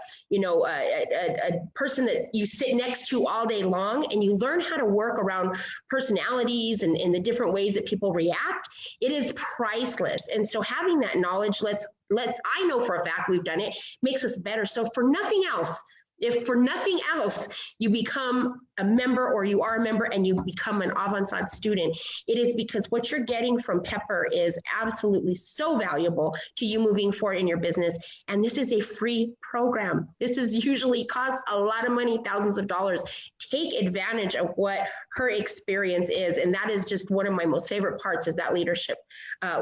person that you sit next to all day long, and you learn how to work around personalities and the different ways that people react, it is priceless. And so having that knowledge, I know for a fact we've done it, makes us better. So for nothing else, if for nothing else, you become a member, or you are a member and you become an Avanzar student, it is because what you're getting from Pepper is absolutely so valuable to you moving forward in your business. And this is a free program. This is usually costs a lot of money, thousands of dollars. Take advantage of what her experience is. And that is just one of my most favorite parts, is that leadership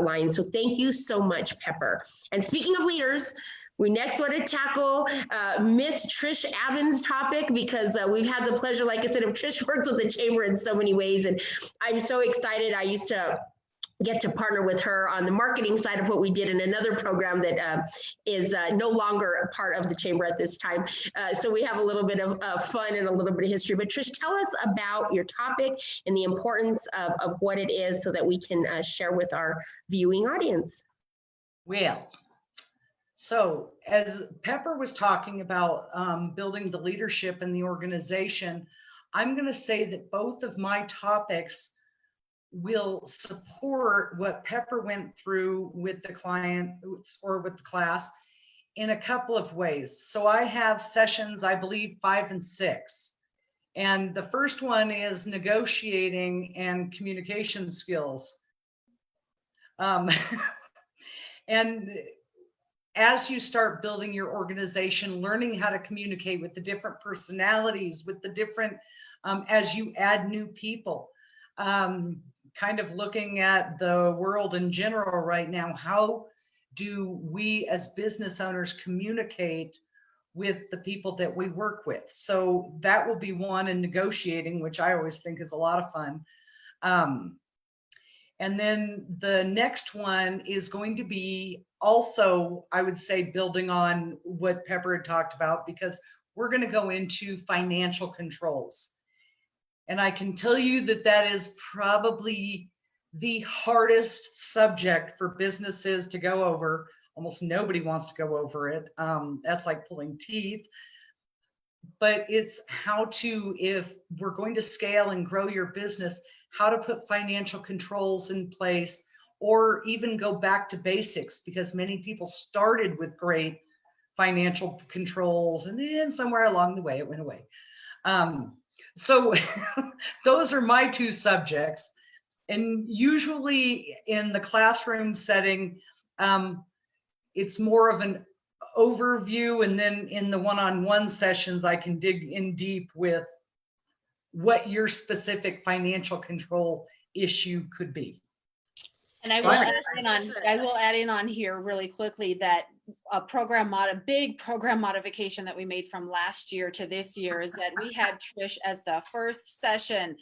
line. So thank you so much, Pepper. And speaking of leaders, we next want to tackle Miss Trish Avins' topic, because we've had the pleasure, like I said, of Trish works with the chamber in so many ways. And I'm so excited. I used to get to partner with her on the marketing side of what we did in another program that is no longer a part of the chamber at this time. So we have a little bit of fun and a little bit of history. But Trish, tell us about your topic and the importance of what it is, so that we can share with our viewing audience. Well, so as Pepper was talking about building the leadership in the organization, I'm going to say that both of my topics will support what Pepper went through with the client or with the class in a couple of ways. So I have sessions, I believe 5 and 6. And the first one is negotiating and communication skills. And as you start building your organization, learning how to communicate with the different personalities, with the different, as you add new people, kind of looking at the world in general right now, how do we as business owners communicate with the people that we work with? So that will be one, in negotiating, which I always think is a lot of fun. And then the next one is going to be also, I would say, building on what Pepper had talked about, because we're going to go into financial controls. And I can tell you that that is probably the hardest subject for businesses to go over. Almost nobody wants to go over it. That's like pulling teeth. But it's how to, if we're going to scale and grow your business, how to put financial controls in place, or even go back to basics, because many people started with great financial controls, and then somewhere along the way it went away. So those are my two subjects. And usually in the classroom setting, it's more of an overview, and then in the one-on-one sessions, I can dig in deep with what your specific financial control issue could be. And I will add in on here really quickly that a big program modification that we made from last year to this year is that we had Trish as the first session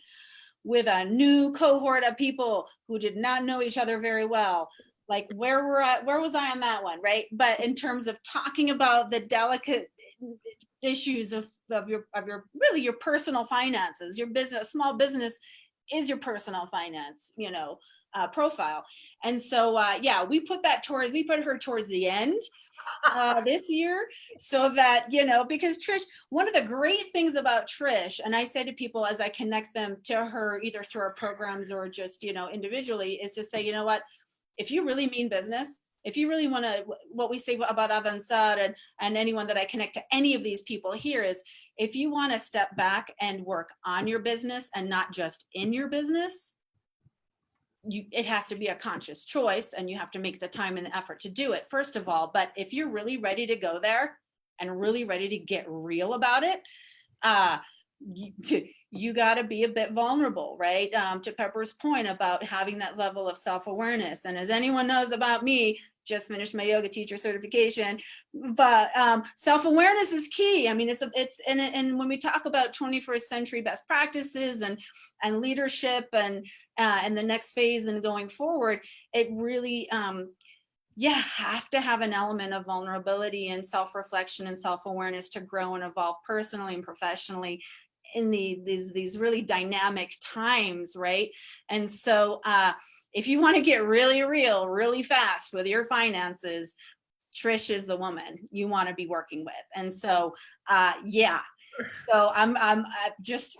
with a new cohort of people who did not know each other very well. Like where was I on that one, right? But in terms of talking about the delicate issues of your personal finances, your business, small business is your personal finance, profile. And so, we put her towards the end this year, so that, because Trish, one of the great things about Trish, and I say to people as I connect them to her, either through our programs or just, individually, is to say, you know what, if you really mean business, if you really want to, what we say about Avanzar and anyone that I connect to any of these people here is, if you want to step back and work on your business and not just in your business, it has to be a conscious choice, and you have to make the time and the effort to do it, first of all. But if you're really ready to go there and really ready to get real about it, you got to be a bit vulnerable, right? To Pepper's point about having that level of self-awareness. And as anyone knows about me, just finished my yoga teacher certification, but self-awareness is key. I mean, and when we talk about 21st century best practices and leadership and the next phase and going forward, it really, have to have an element of vulnerability and self-reflection and self-awareness to grow and evolve personally and professionally in these really dynamic times, right? And so if you want to get really real, really fast with your finances, Trish is the woman you want to be working with. And so, so I'm just,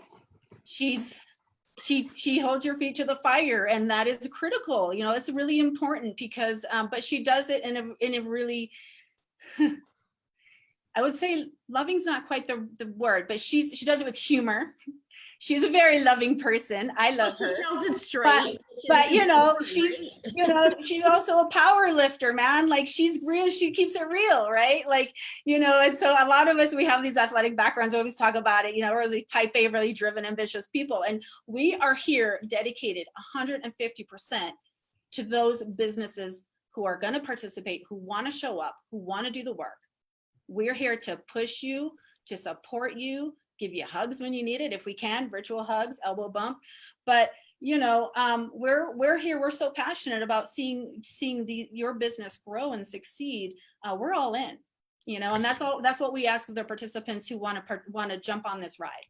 she holds your feet to the fire, and that is critical. It's really important because, but she does it in a really, I would say loving's not quite the word, but she does it with humor. She's a very loving person. I love her. She tells it straight. But she's also a power lifter, man. Like she's real. She keeps it real, right? Like, and so a lot of us, we have these athletic backgrounds, always talk about it, we're these type A, really driven, ambitious people. And we are here dedicated 150% to those businesses who are going to participate, who want to show up, who want to do the work. We're here to push you, to support you, give you hugs when you need it, if we can, virtual hugs, elbow bump. But we're here. We're so passionate about seeing your business grow and succeed. We're all in, and that's what we ask of the participants who want to jump on this ride.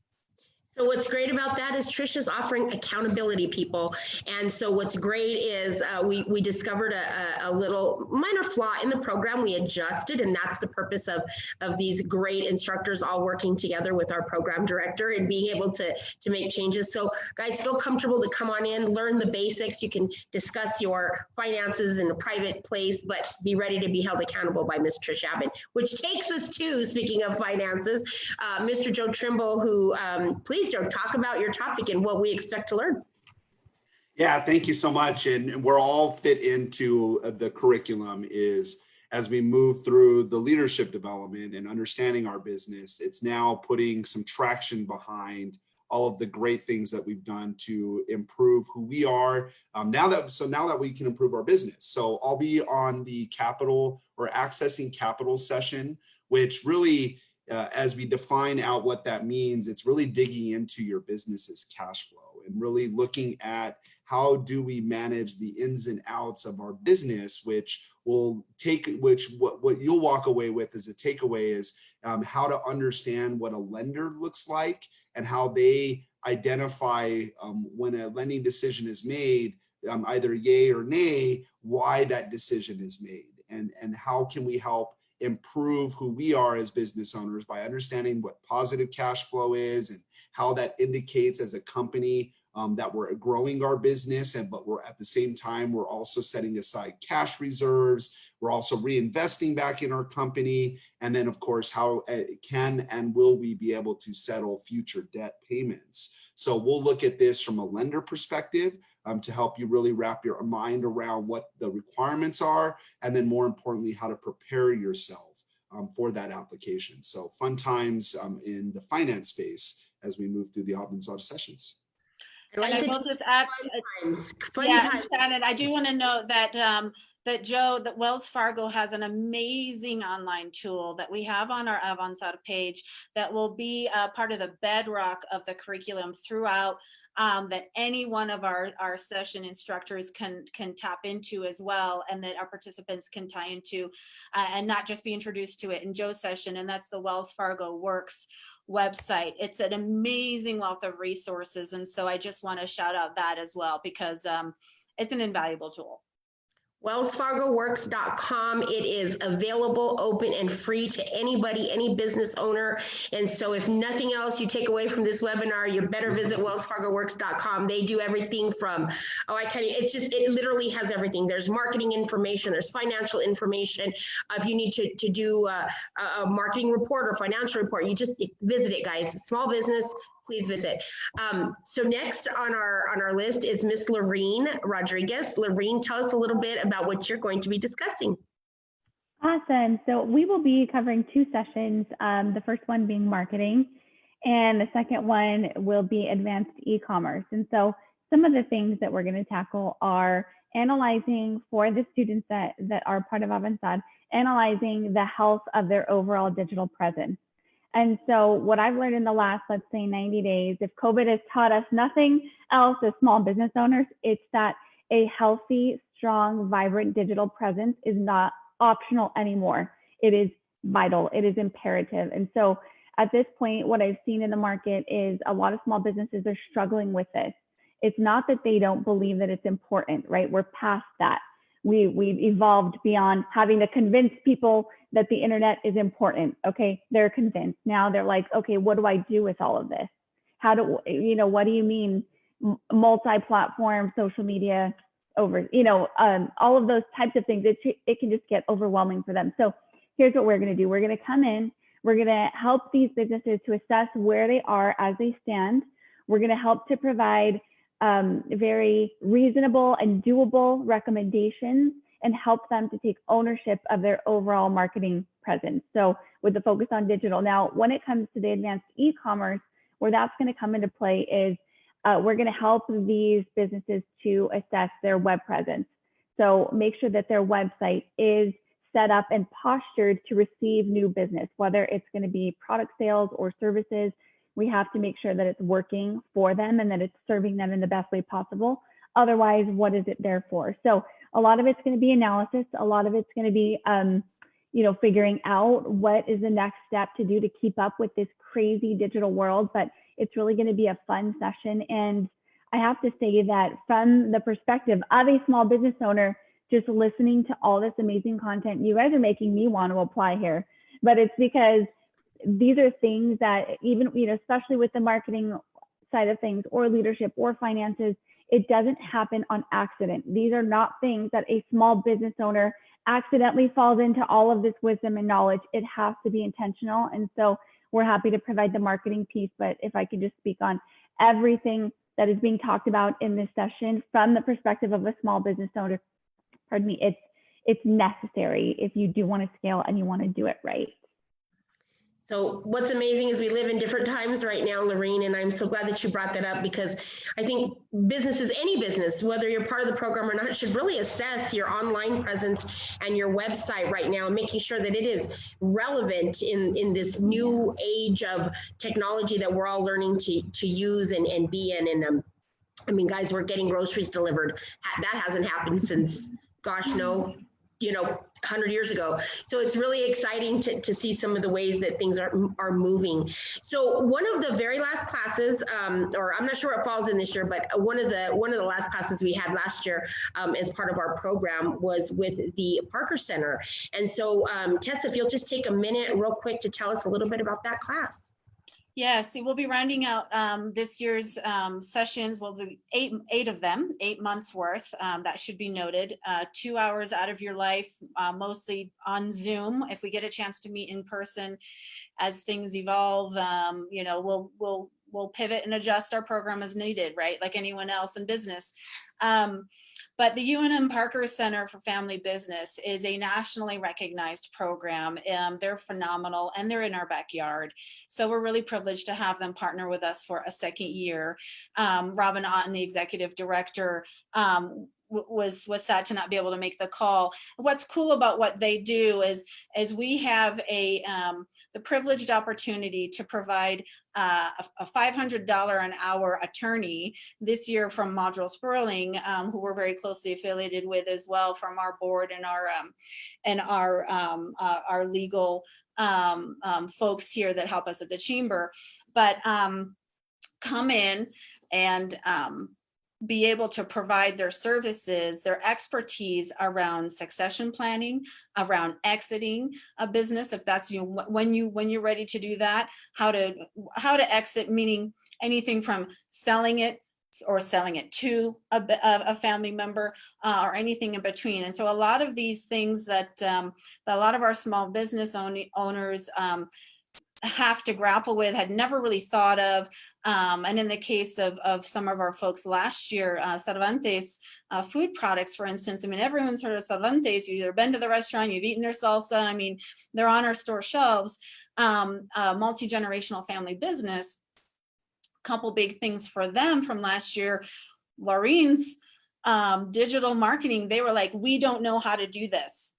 So what's great about that is Trish is offering accountability, people. And so what's great is we discovered a little minor flaw in the program. We adjusted, and that's the purpose of these great instructors all working together with our program director and being able to make changes. So guys, feel comfortable to come on in, learn the basics. You can discuss your finances in a private place, but be ready to be held accountable by Ms. Trish Abbott, which takes us to, speaking of finances, Mr. Joe Trimble, who please, Joe, talk about your topic and what we expect to learn. Yeah, thank you so much. And we're all fit into the curriculum is as we move through the leadership development and understanding our business, it's now putting some traction behind all of the great things that we've done to improve who we are now that we can improve our business. So I'll be on the capital or accessing capital session, which really as we define out what that means, it's really digging into your business's cash flow and really looking at how do we manage the ins and outs of our business, what you'll walk away with as a takeaway is how to understand what a lender looks like and how they identify when a lending decision is made, either yay or nay, why that decision is made, and how can we help improve who we are as business owners by understanding what positive cash flow is and how that indicates as a company that we're growing our business, but we're at the same time, we're also setting aside cash reserves. We're also reinvesting back in our company. And then, of course, how can and will we be able to settle future debt payments? So we'll look at this from a lender perspective to help you really wrap your mind around what the requirements are, and then more importantly, how to prepare yourself for that application. So fun times in the finance space as we move through the Avanzar sessions. And I will just add, Fun times. Shannon, I do want to note that that Wells Fargo has an amazing online tool that we have on our Avanzar page that will be part of the bedrock of the curriculum throughout, that any one of our session instructors can tap into as well, and that our participants can tie into and not just be introduced to it in Joe's session, and that's the Wells Fargo Works website. It's an amazing wealth of resources, and so I just want to shout out that as well, because it's an invaluable tool. WellsFargoWorks.com. It is available, open, and free to anybody, any business owner. And so if nothing else you take away from this webinar, you better visit WellsFargoWorks.com. They do everything from, it literally has everything. There's marketing information, there's financial information. If you need to do a marketing report or financial report, you just visit it, guys. Small business, please visit. So next on our list is Miss Loreen Rodriguez. Loreen, tell us a little bit about what you're going to be discussing. Awesome. So we will be covering two sessions. The first one being marketing, and the second one will be advanced e-commerce. And so some of the things that we're going to tackle are analyzing, for the students that are part of Avanzar, analyzing the health of their overall digital presence. And so what I've learned in the last, let's say 90 days, if COVID has taught us nothing else as small business owners, it's that a healthy, strong, vibrant digital presence is not optional anymore. It is vital, it is imperative. And so at this point, what I've seen in the market is a lot of small businesses are struggling with this. It's not that they don't believe that it's important, right? We're past that. We've evolved beyond having to convince people that the internet is important. Okay, they're convinced. Now they're like, okay, what do I do with all of this? What do you mean multi-platform, social media, all of those types of things? It can just get overwhelming for them. So here's what we're gonna do. We're gonna come in, we're gonna help these businesses to assess where they are as they stand. We're gonna help to provide very reasonable and doable recommendations and help them to take ownership of their overall marketing presence. So with the focus on digital. Now, when it comes to the advanced e-commerce, where that's going to come into play is we're going to help these businesses to assess their web presence. So make sure that their website is set up and postured to receive new business, whether it's going to be product sales or services. We have to make sure that it's working for them and that it's serving them in the best way possible. Otherwise, what is it there for? So a lot of it's going to be analysis. A lot of it's going to be, figuring out what is the next step to do to keep up with this crazy digital world. But it's really going to be a fun session. And I have to say that from the perspective of a small business owner, just listening to all this amazing content, you guys are making me want to apply here. But it's because these are things that even, especially with the marketing side of things or leadership or finances, it doesn't happen on accident. These are not things that a small business owner accidentally falls into all of this wisdom and knowledge. It has to be intentional. And so we're happy to provide the marketing piece, but if I could just speak on everything that is being talked about in this session from the perspective of a small business owner, it's necessary if you do want to scale and you want to do it right. So what's amazing is we live in different times right now, Loreen, and I'm so glad that you brought that up, because I think businesses, any business, whether you're part of the program or not, should really assess your online presence and your website right now, making sure that it is relevant in this new age of technology that we're all learning to use and be in. And guys, we're getting groceries delivered. That hasn't happened since, gosh, no, 100 years ago. So it's really exciting to see some of the ways that things are moving. So one of the very last classes, or I'm not sure what falls in this year, but one of the last classes we had last year as part of our program was with the Parker Center. And so Tessa, if you'll just take a minute real quick to tell us a little bit about that class. Yes, we'll be rounding out this year's sessions. We'll do eight of them, 8 months worth. That should be noted. 2 hours out of your life, mostly on Zoom. If we get a chance to meet in person as things evolve, you know, we'll pivot and adjust our program as needed, right? Like anyone else in business. But the UNM Parker Center for Family Business is a nationally recognized program. They're phenomenal and they're in our backyard. So we're really privileged to have them partner with us for a second year. Robin Otten, the executive director, was sad to not be able to make the call. What's cool about what they do is we have the privileged opportunity to provide a $500 an hour attorney this year from Module Sperling, who we're very closely affiliated with as well, from our board and our legal folks here that help us at the chamber. But come in and be able to provide their services, their expertise around succession planning, around exiting a business, if that's you, when you're ready to do that, how to exit, meaning anything from selling it or selling it to a family member, or anything in between. And so a lot of these things that a lot of our small business owners have to grapple with, had never really thought of. And in the case of some of our folks last year, Cervantes food products, for instance, I mean, everyone's heard of Cervantes. You've either been to the restaurant, you've eaten their salsa. I mean, they're on our store shelves. Multi-generational family business. Couple big things for them from last year. Loreen's digital marketing, they were like, we don't know how to do this.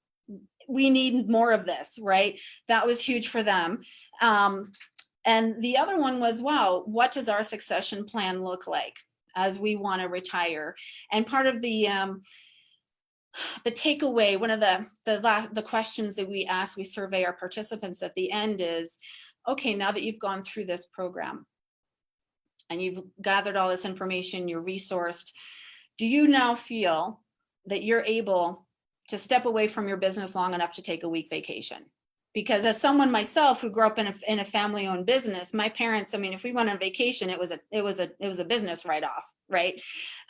We need more of this, right? That was huge for them. And the other one was, wow, what does our succession plan look like as we want to retire? And part of the takeaway, one of the questions that we ask, we survey our participants at the end is, okay, now that you've gone through this program and you've gathered all this information, you're resourced, do you now feel that you're able to step away from your business long enough to take a week vacation? Because as someone myself who grew up in a family-owned business, my parents, I mean, if we went on vacation, it was a business write-off, right?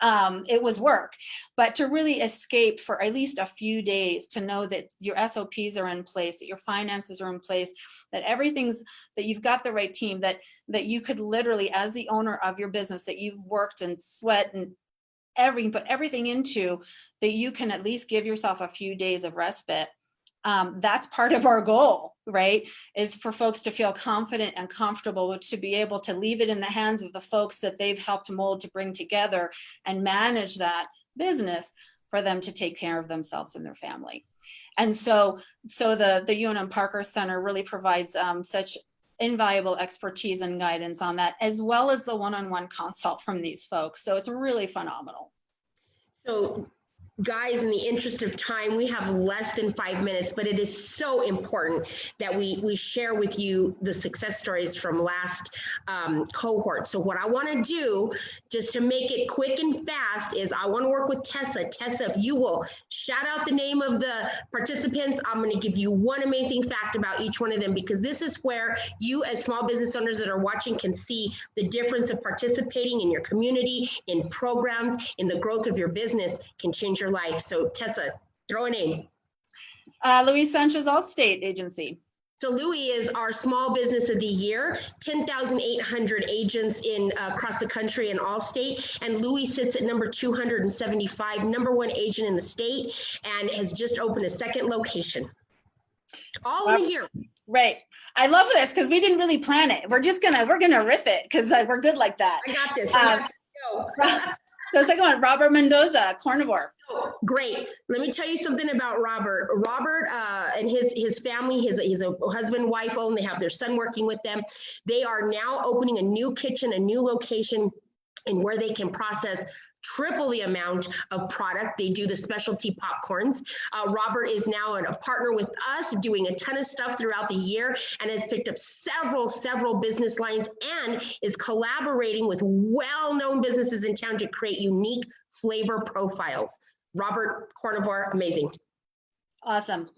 It was work. But to really escape for at least a few days, to know that your SOPs are in place, that your finances are in place, that that you've got the right team, that you could literally, as the owner of your business, that you've worked and sweat and put everything into, that you can at least give yourself a few days of respite. That's part of our goal, right? Is for folks to feel confident and comfortable, to be able to leave it in the hands of the folks that they've helped mold to bring together and manage that business, for them to take care of themselves and their family. And so the UNM Parker Center really provides such invaluable expertise and guidance on that, as well as the one-on-one consult from these folks. So it's really phenomenal. So guys, in the interest of time, we have less than 5 minutes, but it is so important that we share with you the success stories from last cohort. So what I want to do, just to make it quick and fast, is I want to work with Tessa. Tessa, if you will shout out the name of the participants, I'm going to give you one amazing fact about each one of them, because this is where you as small business owners that are watching can see the difference of participating in your community, in programs, in the growth of your business can change your life. So Tessa, throw a name. Louis Sanchez, Allstate Agency. So Louis is our small business of the year, 10,800 agents across the country in Allstate. And Louis sits at number 275, #1 agent in the state, and has just opened a second location. All in a year. Right. I love this because we didn't really plan it. We're gonna riff it because we're good like that. I got this. So the second one, Robert Mendoza, Carnivore. Oh, great. Let me tell you something about Robert. Robert and his family, he's a husband, wife owned. They have their son working with them. They are now opening a new kitchen, a new location, and where they can process triple the amount of product. They do the specialty popcorns. Robert is now a partner with us, doing a ton of stuff throughout the year, and has picked up several business lines, and is collaborating with well-known businesses in town to create unique flavor profiles. Robert, Carnivore, amazing. Awesome.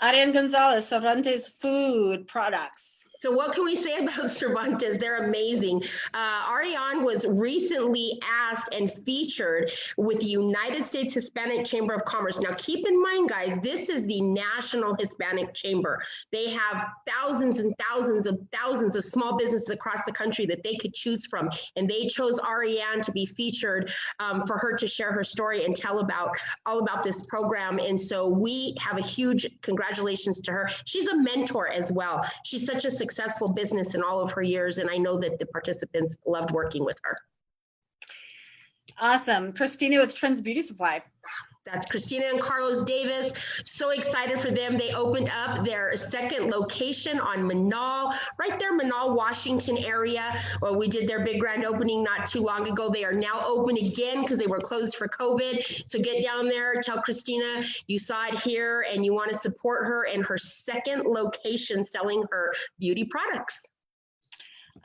Ariane Gonzalez, Cervantes Food Products. So what can we say about Cervantes? They're amazing. Ariane was recently asked and featured with the United States Hispanic Chamber of Commerce. Now, keep in mind, guys, this is the National Hispanic Chamber. They have thousands and thousands of small businesses across the country that they could choose from. And they chose Ariane to be featured for her to share her story and tell all about this program. And so we have a huge congratulations to her. She's a mentor as well. She's such a successful business in all of her years, and I know that the participants loved working with her. Awesome. Christina with Trends Beauty Supply. That's Christina and Carlos Davis. So excited for them. They opened up their second location on Manal, right there, Manal, Washington area. Well, we did their big grand opening not too long ago. They are now open again because they were closed for COVID. So get down there, tell Christina you saw it here and you want to support her in her second location selling her beauty products.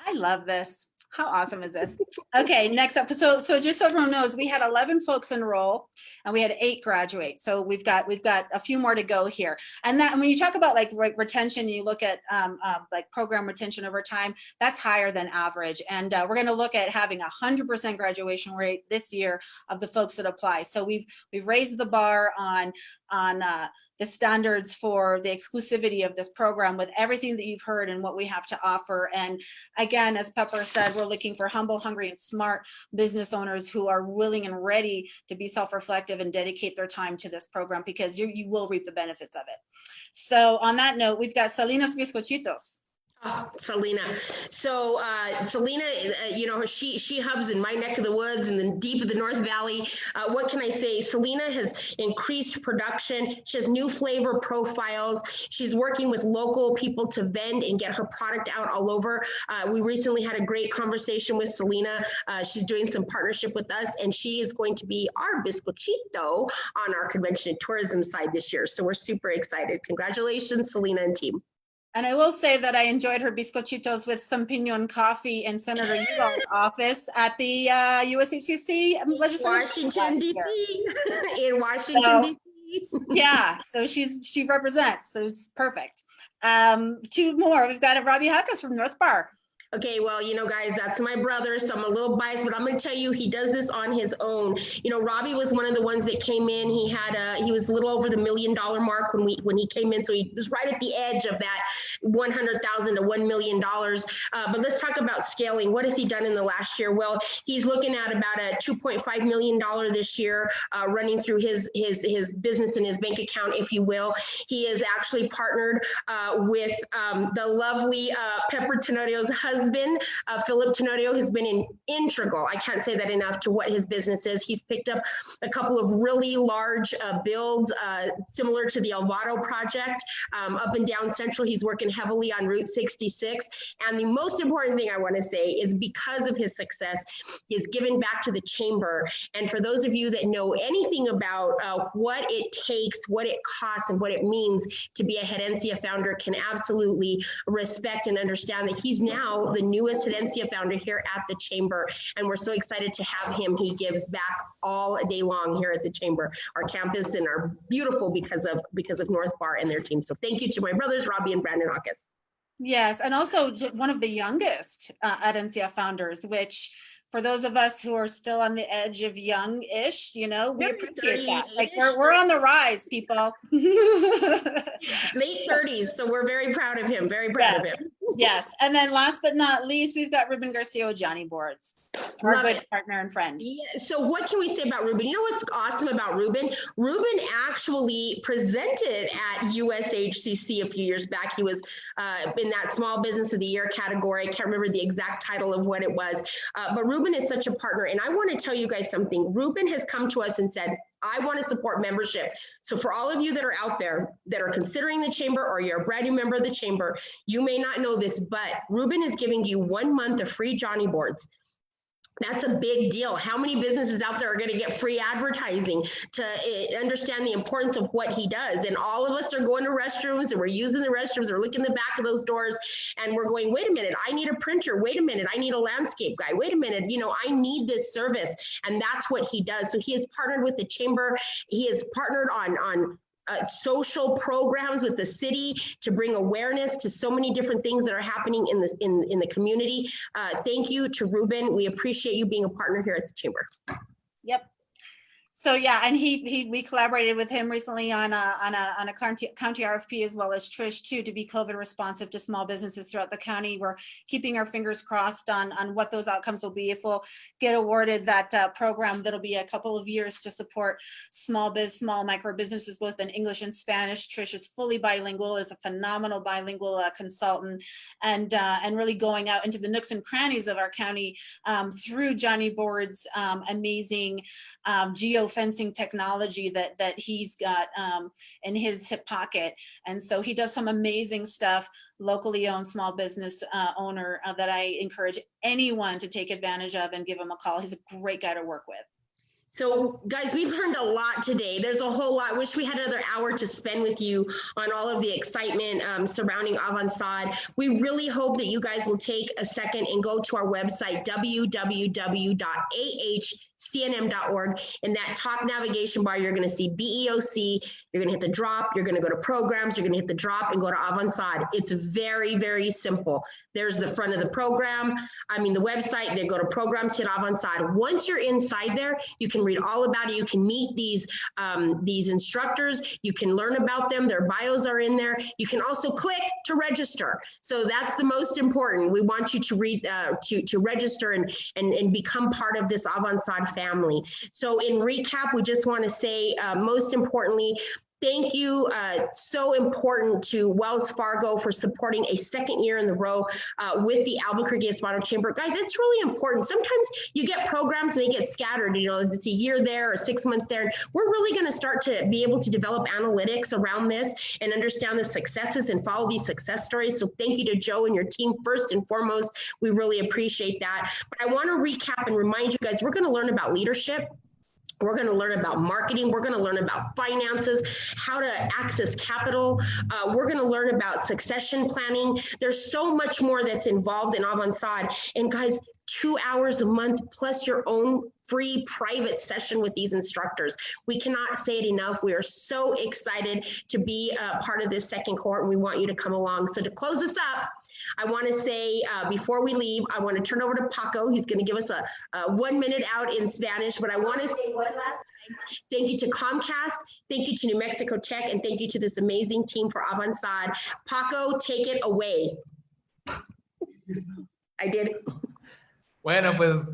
I love this. How awesome is this? Okay, next up. So just so everyone knows, we had 11 folks enroll and we had 8 graduate. So we've got a few more to go here. And that when you talk about like retention, you look at like program retention over time, that's higher than average. And we're going to look at having 100% graduation rate this year of the folks that apply. So we've raised the bar on the standards for the exclusivity of this program with everything that you've heard and what we have to offer. And again, as Pepper said, we're looking for humble, hungry, and smart business owners who are willing and ready to be self-reflective and dedicate their time to this program because you will reap the benefits of it. So on that note, we've got Salinas Bizcochitos. Oh, Selena. So Selena, you know, she hubs in my neck of the woods in the deep of the North Valley. What can I say? Selena has increased production. She has new flavor profiles. She's working with local people to vend and get her product out all over. We recently had a great conversation with Selena. She's doing some partnership with us, and she is going to be our bizcochito on our convention and tourism side this year. So we're super excited. Congratulations, Selena and team. And I will say that I enjoyed her bizcochitos with some pinon coffee in Senator Udall's office at the USHCC Washington, D.C. in Washington, D.C. Yeah, so she represents, so it's perfect. 2 more. We've got a Robbie Hawkins from North Bar. Okay, well, you know, guys, that's my brother, so I'm a little biased, but I'm going to tell you, he does this on his own. You know, Robbie was one of the ones that came in. He was a little over the $1 million mark when he came in, so he was right at the edge of that $100,000 to $1 million. But let's talk about scaling. What has he done in the last year? Well, he's looking at about a $2.5 million this year, running through his business and his bank account, if you will. He is actually partnered with the lovely Pepper Tenorio's husband. Philip Tenorio has been integral, I can't say that enough, to what his business is. He's picked up a couple of really large builds similar to the Alvaro project up and down Central. He's working heavily on Route 66. And the most important thing I want to say is because of his success, he has given back to the chamber. And for those of you that know anything about what it takes, what it costs, and what it means to be a Herencia founder can absolutely respect and understand that he's now the newest Herencia founder here at the chamber, and we're so excited to have him. He gives back all day long here at the chamber, our campus, and are beautiful because of North Bar and their team. So thank you to my brothers, Robbie and Brandon Hawkins. Yes, and also one of the youngest Herencia founders, which for those of us who are still on the edge of young-ish, you know, we appreciate that. Like we're on the rise, people. Late 30s, so we're very proud of him, very proud of him. Yes, and then last but not least, we've got Ruben Garcia with Johnny Boards, our good partner and friend. Yeah, so what can we say about Ruben? You know what's awesome about Ruben? Ruben actually presented at USHCC a few years back. He was in that Small Business of the Year category. I can't remember the exact title of what it was, but Ruben is such a partner. And I want to tell you guys something. Ruben has come to us and said, I want to support membership. So for all of you that are out there that are considering the chamber or you're a brand new member of the chamber, you may not know this, but Ruben is giving you 1 month of free Johnny Boards. That's a big deal. How many businesses out there are going to get free advertising to understand the importance of what he does? And all of us are going to restrooms and we're using the restrooms or looking in the back of those doors and we're going, wait a minute, I need a printer. Wait a minute, I need a landscape guy. Wait a minute, you know, I need this service. And that's what he does. So he has partnered with the chamber. He has partnered on social programs with the city to bring awareness to so many different things that are happening in the community. Thank you to Ruben. We appreciate you being a partner here at the Chamber. Yep. So yeah, and we collaborated with him recently on a county RFP, as well as Trish too, to be COVID responsive to small businesses throughout the county. We're keeping our fingers crossed on what those outcomes will be if we'll get awarded that program. That'll be a couple of years to support small micro businesses both in English and Spanish. Trish is fully bilingual, is a phenomenal bilingual consultant, and really going out into the nooks and crannies of our county through Johnny Board's amazing geofencing technology that he's got in his hip pocket. And so he does some amazing stuff, locally owned small business owner that I encourage anyone to take advantage of and give him a call. He's a great guy to work with. So guys, we've learned a lot today. There's a whole lot. Wish we had another hour to spend with you on all of the excitement surrounding Avanzar. We really hope that you guys will take a second and go to our website, www.ahcnm.org. In that top navigation bar, you're going to see BEOC. You're going to hit the drop. You're going to go to programs. You're going to hit the drop and go to Avanzar. It's very, very simple. There's the front of the program. The website. They go to programs, hit Avanzar. Once you're inside there, you can read all about it. You can meet these instructors. You can learn about them. Their bios are in there. You can also click to register. So that's the most important. We want you to read to register and become part of this Avanzar family. So in recap, we just want to say, most importantly, thank you. So important to Wells Fargo for supporting a second year in a row with the Albuquerque Hispano Chamber. Guys, it's really important. Sometimes you get programs and they get scattered. It's a year there or 6 months there. We're really going to start to be able to develop analytics around this and understand the successes and follow these success stories. So thank you to Joe and your team first and foremost. We really appreciate that. But I want to recap and remind you guys, we're going to learn about leadership. We're going to learn about marketing. We're going to learn about finances, how to access capital. We're going to learn about succession planning. There's so much more that's involved in Avanzar. And guys, 2 hours a month plus your own free private session with these instructors. We cannot say it enough. We are so excited to be a part of this second cohort, and we want you to come along. So to close this up, I want to say, before we leave, I want to turn over to Paco. He's going to give us a 1 minute out in Spanish, but I want to say one last time, thank you to Comcast, thank you to New Mexico Tech, and thank you to this amazing team for Avanzar. Paco, take it away. I did. Bueno, pues,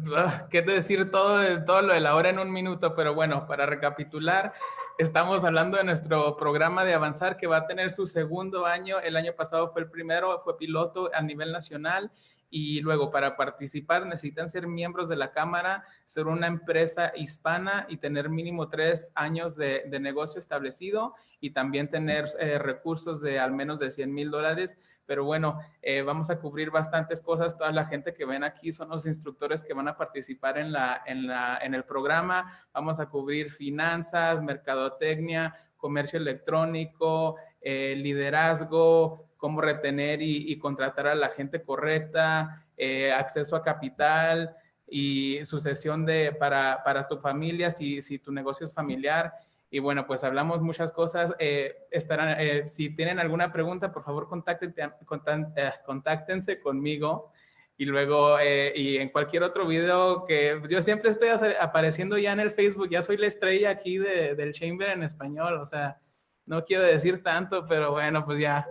qué decir todo lo de la hora en un minuto, pero bueno, para recapitular, estamos hablando de nuestro programa de Avanzar que va a tener su segundo año. El año pasado fue el primero, fue piloto a nivel nacional. Y luego, para participar, necesitan ser miembros de la Cámara, ser una empresa hispana y tener mínimo 3 años de negocio establecido y también tener recursos de al menos de $100,000. Pero bueno, vamos a cubrir bastantes cosas. Toda la gente que ven aquí son los instructores que van a participar en el programa. Vamos a cubrir finanzas, mercadotecnia, comercio electrónico, liderazgo, cómo retener y contratar a la gente correcta, acceso a capital y sucesión para tu familia si tu negocio es familiar. Y bueno, pues hablamos muchas cosas. Si tienen alguna pregunta, por favor, contáctense conmigo. Y luego, y en cualquier otro video que yo siempre estoy apareciendo ya en el Facebook, ya soy la estrella aquí del Chamber en español, o sea, no quiero decir tanto, pero bueno, pues ya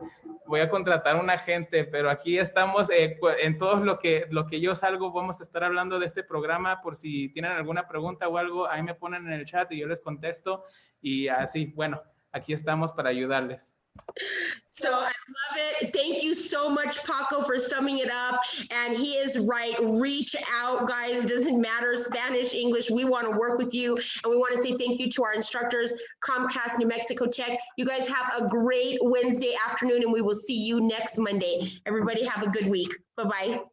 voy a contratar un agente, pero aquí estamos en todo lo que yo salgo, vamos a estar hablando de este programa, por si tienen alguna pregunta o algo, ahí me ponen en el chat y yo les contesto, y así, bueno, aquí estamos para ayudarles. So I love it. Thank you so much, Paco, for summing it up. And he is right. Reach out, guys. Doesn't matter, Spanish, English. We want to work with you. And we want to say thank you to our instructors, Comcast, New Mexico Tech. You guys have a great Wednesday afternoon, and we will see you next Monday. Everybody have a good week. Bye-bye.